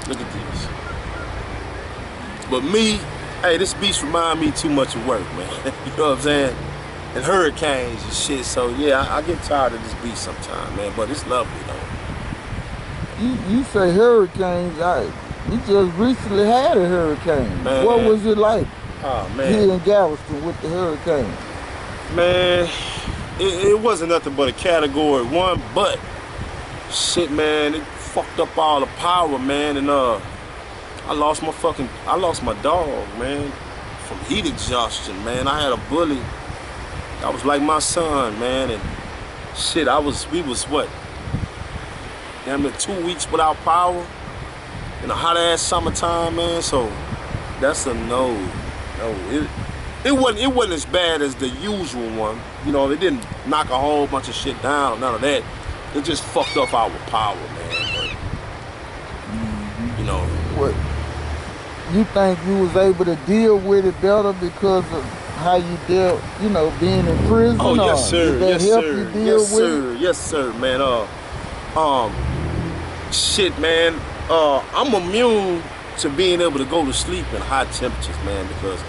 Look at this. But me, hey, this beach remind me too much of work, man. You know what I'm saying? And hurricanes and shit. So yeah, I get tired of this beach sometimes, man. But it's lovely though. You say hurricanes. We just recently had a hurricane. Man. What was it like Oh man. here in Galveston with the hurricane? Man, it wasn't nothing but a category 1, but shit, man, it fucked up all the power, man, and I lost my dog, man, from heat exhaustion, man. I had a bully that was like my son, man, and shit, we was what? Damn near 2 weeks without power in a hot ass summertime, man. So that's a no. It wasn't as bad as the usual one. You know, it didn't knock a whole bunch of shit down, none of that. It just fucked up our power, man. But, you know. What? You think you was able to deal with it better because of how you dealt, you know, being in prison? Oh yes, sir. Did that help you deal with it? Yes, sir, man. Shit, man. I'm immune to being able to go to sleep in high temperatures, man, because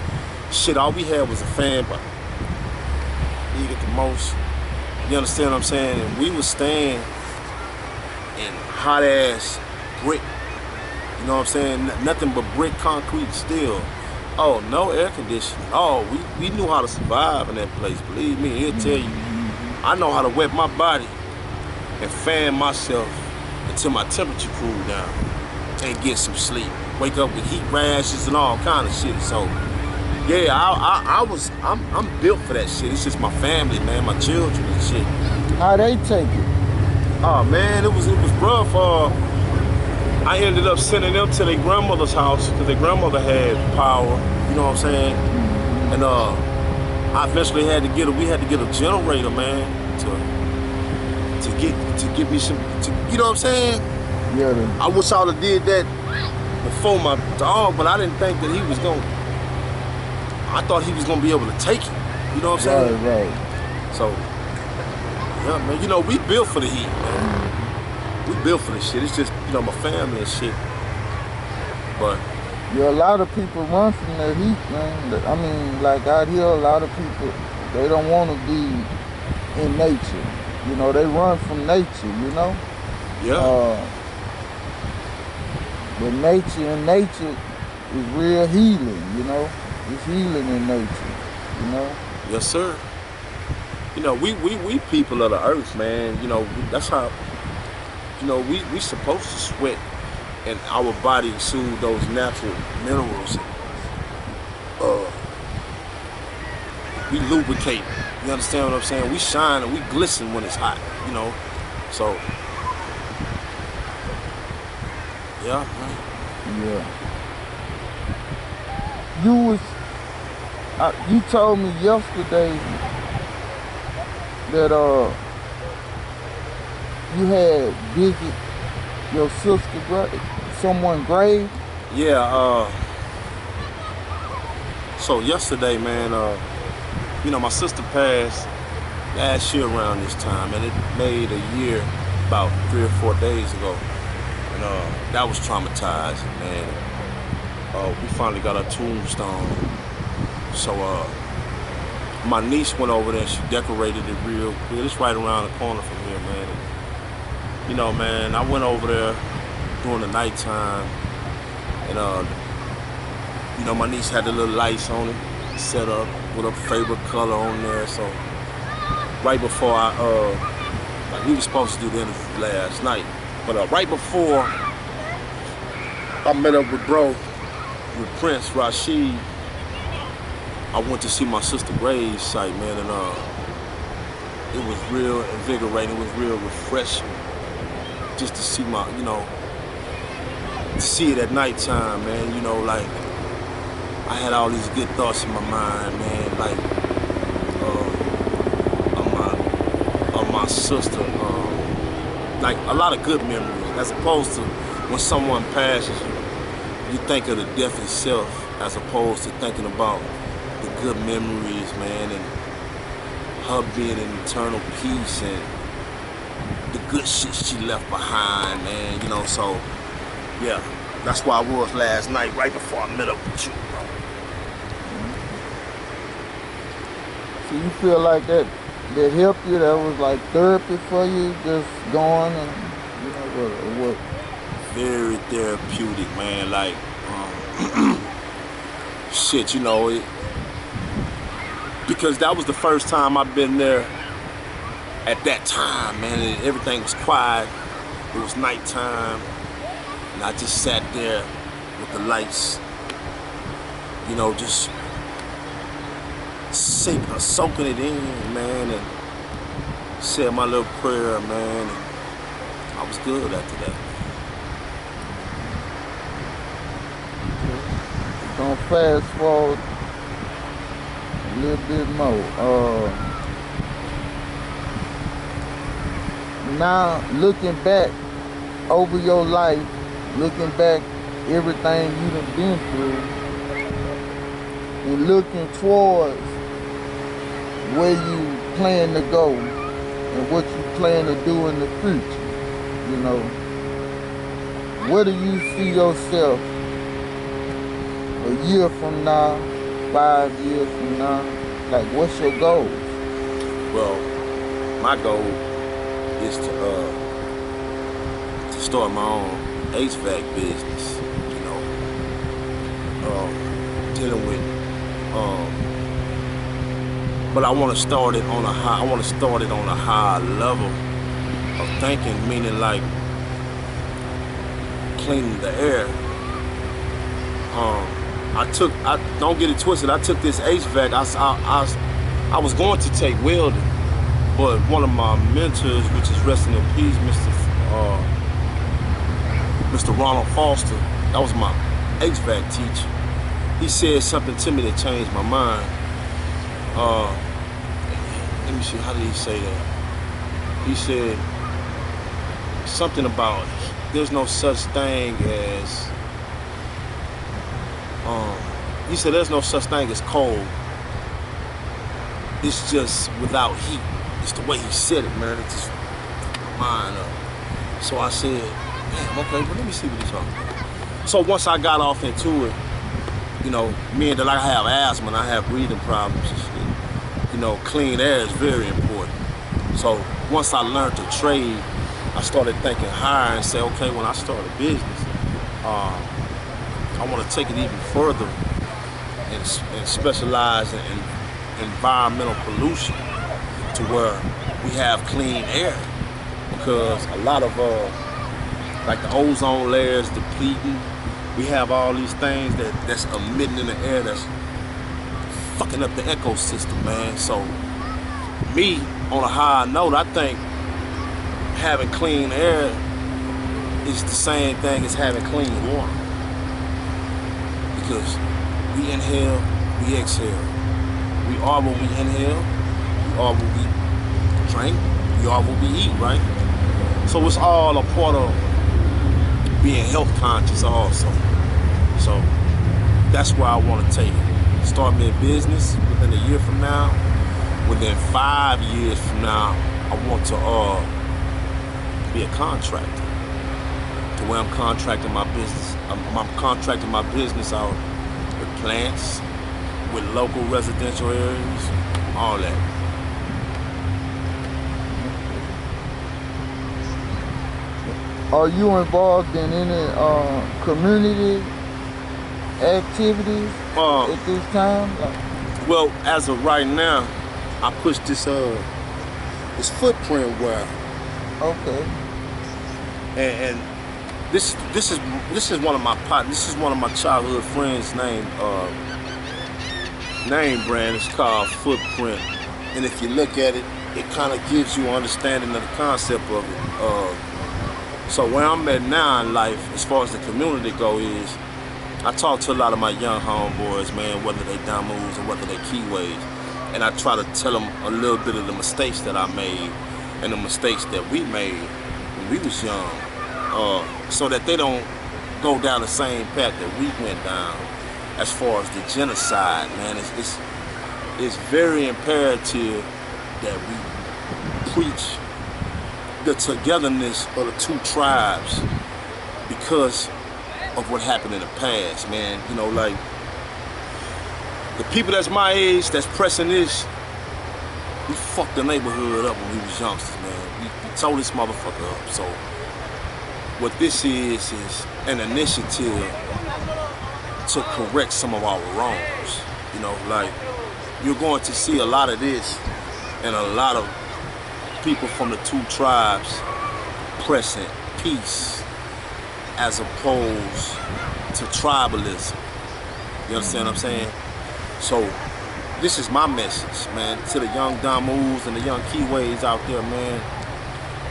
shit, all we had was a fan, but needed the most. You understand what I'm saying? And we was staying in hot ass brick. You know what I'm saying? Nothing but brick, concrete, steel. Oh, no air conditioning. Oh, we knew how to survive in that place. Believe me, he'll tell you. I know how to wet my body and fan myself until my temperature cooled down and get some sleep. Wake up with heat rashes and all kind of shit. So, yeah, I'm built for that shit. It's just my family, man, my children and shit. How they take it? Oh man, it was rough. I ended up sending them to their grandmother's house because their grandmother had power. You know what I'm saying? And I eventually we had to get a generator, man, to get me some. You know what I'm saying? Yeah. I wish I would have did that before my dog, but I didn't think that he was gonna. I thought he was gonna be able to take it. You know what I'm saying? Right. So, yeah, man. You know, we built for the heat, man. We built for this shit. It's just, you know, my family and shit. But yeah, a lot of people run from the heat, man. I mean, like out here, a lot of people, they don't want to be in nature. You know, they run from nature, you know? yeah. But nature is real healing, you know? It's healing in nature, you know? Yes, sir. You know, we people of the earth, man. You know, that's how, you know, we supposed to sweat and our body soothe those natural minerals. We lubricate. You understand what I'm saying? We shine and we glisten when it's hot, you know? So, yeah, man. Yeah. You told me yesterday that you had visit your sister, someone grave. Yeah. So yesterday, man, you know, my sister passed last year around this time, and it made a year about 3 or 4 days ago, and that was traumatizing, man. We finally got a tombstone. So my niece went over there and she decorated it real good. It's right around the corner from here, man. And, you know, man, I went over there during the nighttime and you know, my niece had the little lights on it set up with her favorite color on there. So right before like we were supposed to do the interview last night, but right before I met up with with Prince Rashid, I went to see my sister Graves site, man, and it was real invigorating. It was real refreshing just to see you know, to see it at nighttime, man. You know, like I had all these good thoughts in my mind, man, like of my sister, like a lot of good memories, as opposed to when someone passes you think of the death itself. as opposed to thinking about the good memories, man, and her being in eternal peace and the good shit she left behind, man, you know. So yeah, that's where I was last night, right before I met up with you, bro. So you feel like that helped you? That was like therapy for you, just going and what? Very therapeutic, man. Like shit, you know, because that was the first time I've been there at that time, man, and everything was quiet. It was nighttime, and I just sat there with the lights, you know, just soaking it in, man, and said my little prayer, man, and I was good after that. Gonna fast forward a little bit more. Now looking back over your life, looking back everything you done been through, and looking towards where you plan to go and what you plan to do in the future, you know, where do you see yourself a year from now, 5 years from now? Like, what's your goal? Well, my goal is to start my own HVAC business, you know, dealing with, but I want to start it on a high. I want to start it on a high level of thinking, meaning like cleaning the air. I don't get it twisted. I took this HVAC. I was going to take welding, but one of my mentors, which is resting in peace, Mr. Ronald Foster, that was my HVAC teacher. He said something to me that changed my mind. Let me see, how did he say that? He said something about there's no such thing as, he said there's no such thing as cold. It's just without heat. It's the way he said it, man. It just mind up. So I said, damn, okay, but let me see what he's talking about. So once I got off into it, you know, meaning that I have asthma and I have breathing problems and shit, you know, clean air is very important. So once I learned to trade, I started thinking higher and say, okay, when I start a business, I want to take it even further and specialize in environmental pollution to where we have clean air, because a lot of like the ozone layer is depleting. We have all these things that's emitting in the air that's fucking up the ecosystem, man. So me, on a high note, I think having clean air is the same thing as having clean water, because we inhale, we exhale. We are what we inhale, we are what we drink, we are what we eat, right? So it's all a part of being health conscious also. So that's where I want to take it. Start me a business within a year from now. Within 5 years from now, I want to be a contractor. To where I'm contracting my business. I'm contracting my business out with plants, with local residential areas, all that. Are you involved in any community activities at this time? Well, as of right now, I push this footprint wear. Okay. And this is one of my this is one of my childhood friends' name brand. It's called Footprint. And if you look at it, it kind of gives you an understanding of the concept of it. So where I'm at now in life, as far as the community go, is I talk to a lot of my young homeboys, man, whether they Damus or whether they Keyways, and I try to tell them a little bit of the mistakes that I made and the mistakes that we made when we was young, so that they don't go down the same path that we went down. as far as the genocide, man. It's very imperative that we preach the togetherness of the two tribes because of what happened in the past, man. You know, like, the people that's my age, that's pressing this, we fucked the neighborhood up when we was youngsters, man. We tore this motherfucker up. So what this is an initiative to correct some of our wrongs. You know, like, you're going to see a lot of this and a lot of people from the two tribes pressing peace as opposed to tribalism. You understand what I'm saying? So this is my message, man, to the young Damus and the young Kiwis out there, man.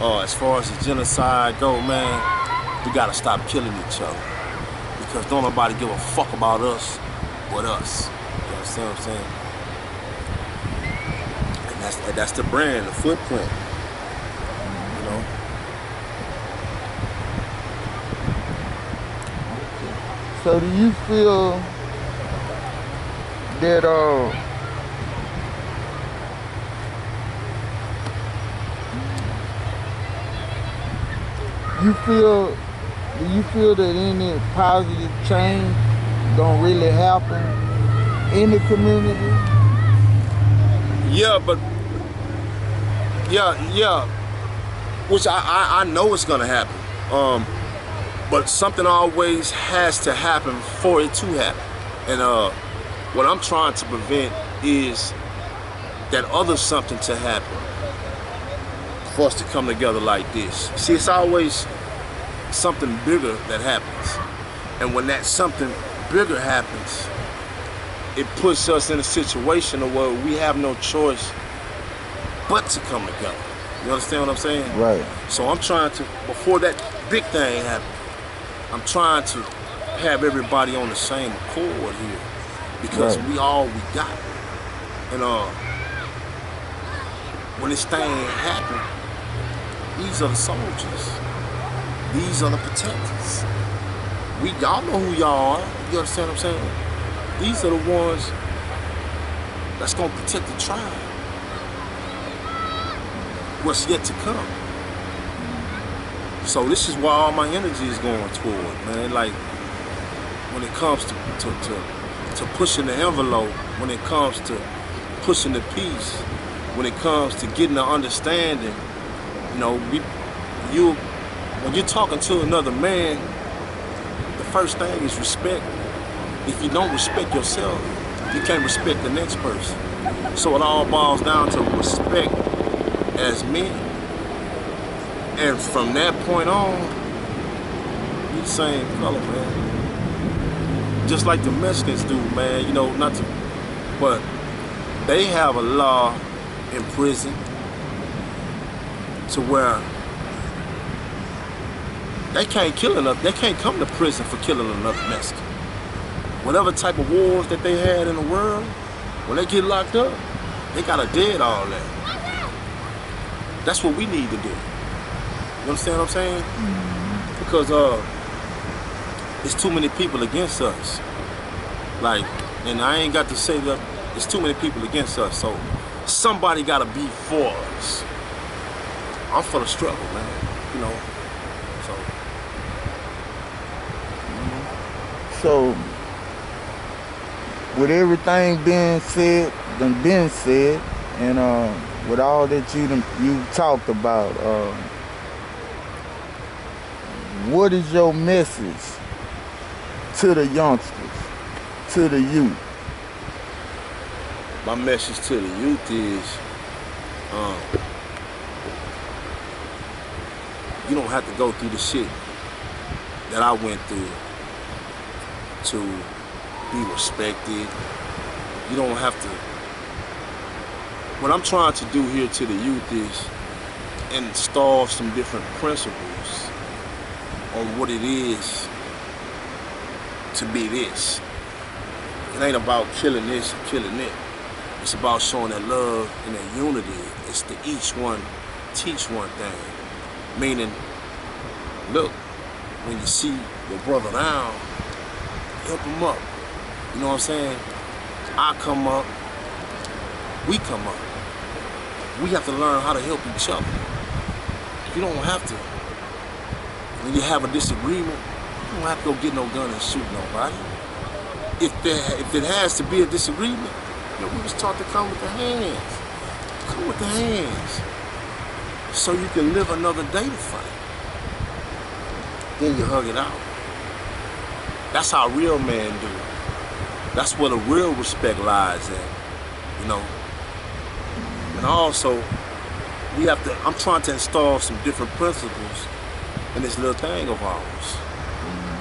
As far as the genocide go, man, we gotta stop killing each other because don't nobody give a fuck about us but us. You understand what I'm saying? And that's the brand, the footprint. You know. So do you feel that do you feel that any positive change gonna really happen in the community? Yeah, but yeah, which I know it's gonna happen. But something always has to happen for it to happen. And what I'm trying to prevent is that other something to happen for us to come together like this. See, it's always something bigger that happens. And when that something bigger happens, it puts us in a situation where we have no choice but to come together. You understand what I'm saying? Right. So I'm trying to, before that big thing happens, I'm trying to have everybody on the same accord here because right. we all we got. And when this thing happened, these are the soldiers. These are the protectors. Y'all know who y'all are. You understand what I'm saying? These are the ones that's gonna protect the tribe. What's yet to come. So this is why all my energy is going toward, man. Like, when it comes to pushing the envelope, when it comes to pushing the peace, when it comes to getting the understanding, you know, when you're talking to another man, the first thing is respect. If you don't respect yourself, you can't respect the next person. So it all boils down to respect as men. And from that point on, we the same color, man. Just like the Mexicans do, man. You know, but they have a law in prison to where they can't come to prison for killing another Mexican. Whatever type of wars that they had in the world, when they get locked up, they gotta dead all that. That's what we need to do. You understand what I'm saying? Mm-hmm. Because it's too many people against us. Like, and I ain't got to say that it's too many people against us. So somebody gotta be for us. I'm for the struggle, man. You know. So with everything being said, and with all that you talked about, what is your message to the youngsters, to the youth? My message to the youth is, you don't have to go through the shit that I went through to be respected. You don't have to. What I'm trying to do here to the youth is install some different principles on what it is to be this. It ain't about killing this or killing it. It's about showing that love and that unity. It's to each one teach one thing. Meaning, look, when you see your brother down, help him up. You know what I'm saying? I come up, we come up. We have to learn how to help each other. You don't have to. When you have a disagreement, you don't have to go get no gun and shoot nobody. If it has to be a disagreement, we was taught to come with the hands. Come with the hands. So you can live another day to fight. Then you hug it out. That's how real men do it. That's where the real respect lies at, you know. And also, I'm trying to install some different principles in this little thing of ours,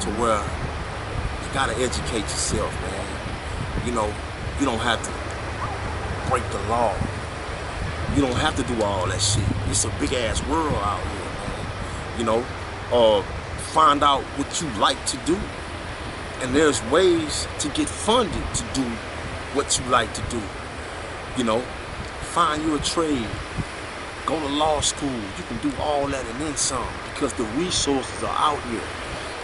to where you gotta educate yourself, man. You know, you don't have to break the law. You don't have to do all that shit. It's a big ass world out here, man. You know, find out what you like to do. And there's ways to get funded to do what you like to do. You know, find you a trade. Go to law school. You can do all that and then some, because the resources are out here.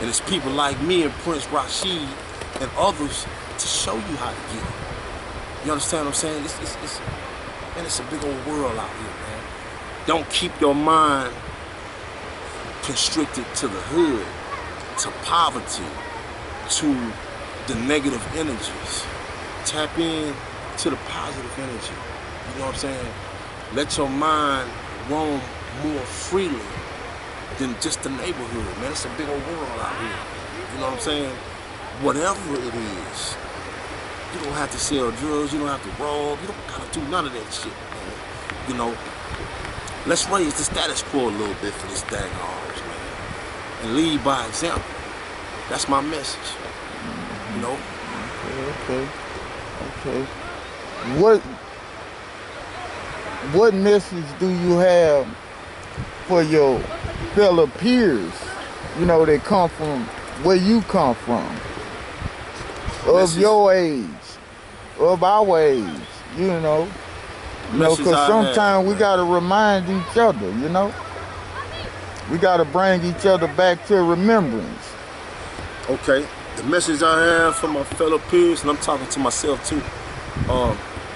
And it's people like me and Prince Rashid and others to show you how to get it. You understand what I'm saying? It's a big old world out here, man. Don't keep your mind constricted to the hood, to poverty, to the negative energies. Tap in to the positive energy. You know what I'm saying? Let your mind roam more freely than just the neighborhood, man. It's a big old world out here. You know what I'm saying? Whatever it is, you don't have to sell drugs, you don't have to rob, you don't gotta do none of that shit, man. You know, let's raise the status quo a little bit for this dang ours, man. And lead by example. That's my message. You know? Okay. What message do you have for your fellow peers, you know, that come from where you come from, of your age, of our age, you know? Because sometimes we gotta remind each other, you know? We gotta bring each other back to remembrance. Okay, the message I have for my fellow peers, and I'm talking to myself too.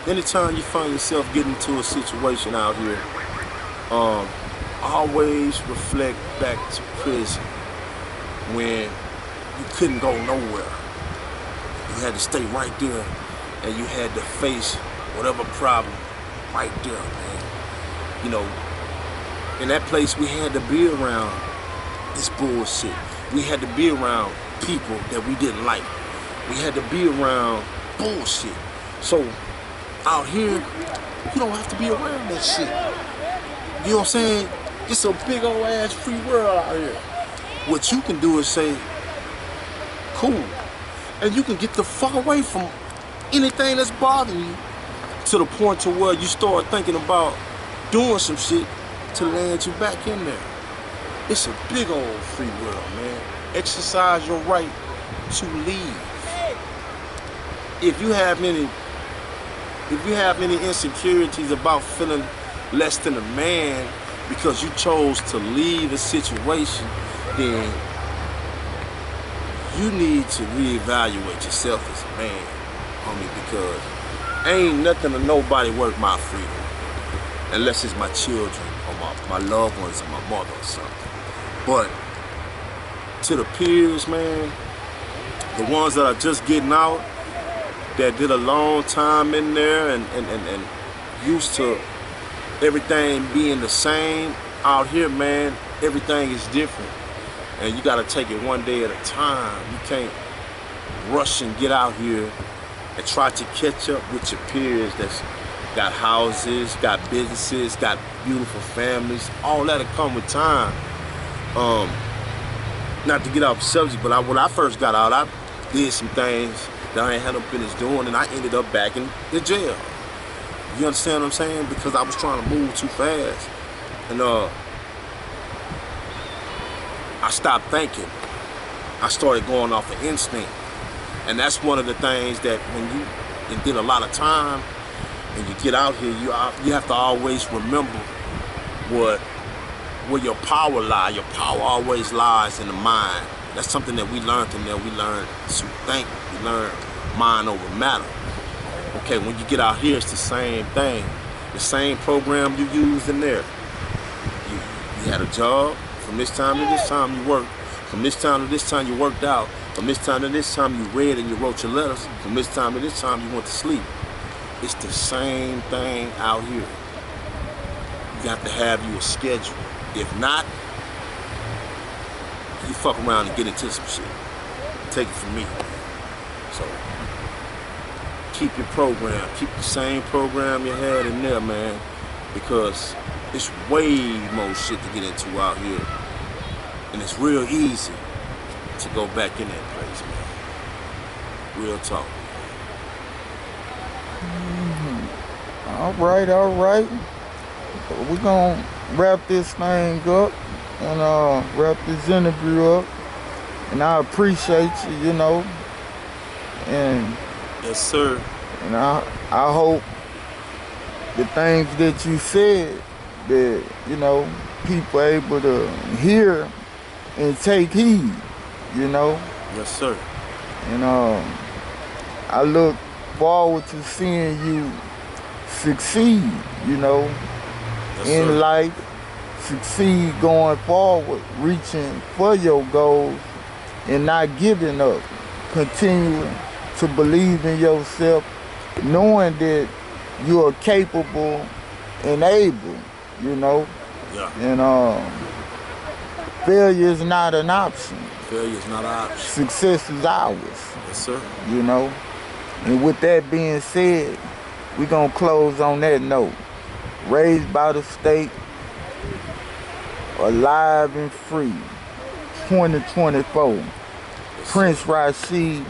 Anytime you find yourself getting into a situation out here, always reflect back to prison when you couldn't go nowhere. You had to stay right there, and you had to face whatever problem right there, man. You know, in that place we had to be around this bullshit. We had to be around people that we didn't like. We had to be around bullshit. So out here, you don't have to be around that shit. You know what I'm saying? It's a big old ass free world out here. What you can do is say, cool. And you can get the fuck away from anything that's bothering you, to the point to where you start thinking about doing some shit to land you back in there. It's a big old free world, man. Exercise your right to leave. If you have any insecurities about feeling less than a man because you chose to leave a situation, then you need to reevaluate yourself as a man, homie, because ain't nothing or nobody worth my freedom unless it's my children or my loved ones or my mother or something. But to the peers, man, the ones that are just getting out, that did a long time in there and used to everything being the same, out here, man, everything is different. And you gotta take it one day at a time. You can't rush and get out here and try to catch up with your peers that's got houses, got businesses, got beautiful families. All that'll come with time. Not to get off the subject, but when I first got out, I did some things that I ain't had no business doing, and I ended up back in the jail. You understand what I'm saying? Because I was trying to move too fast. And I stopped thinking. I started going off of instinct. And that's one of the things that when you did a lot of time and you get out here, you have to always remember where your power lies. Your power always lies in the mind. That's something that we learned in there. We learned to think. We learned mind over matter. Okay, when you get out here, it's the same thing. The same program you used in there. You had a job. From this time to this time you worked. From this time to this time you worked out. From this time to this time you read and you wrote your letters. From this time to this time you went to sleep. It's the same thing out here. You got to have you a schedule. If not, you fuck around and get into some shit. Take it from me. So keep your program. Keep the same program you had in there, man. Because it's way more shit to get into out here. And it's real easy to go back in that place, man. Real talk. All right. We're gonna wrap this thing up and wrap this interview up. And I appreciate you, you know. And yes, sir. And I hope the things that you said that, you know, people able to hear and take heed, you know. Yes, sir. And I look forward to seeing you succeed, you know, yes, in sir. life, succeed going forward, reaching for your goals and not giving up, continuing to believe in yourself, knowing that you are capable and able, you know. Yeah. And failure is not an option. Failure is not an option. Success is ours. Yes, sir. You know. And with that being said, we're gonna close on that note. Raised by the state, alive and free, 2024. Yes, Prince Rashid.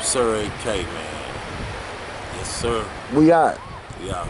Sir A.K, man. Yes, sir. We out. We out.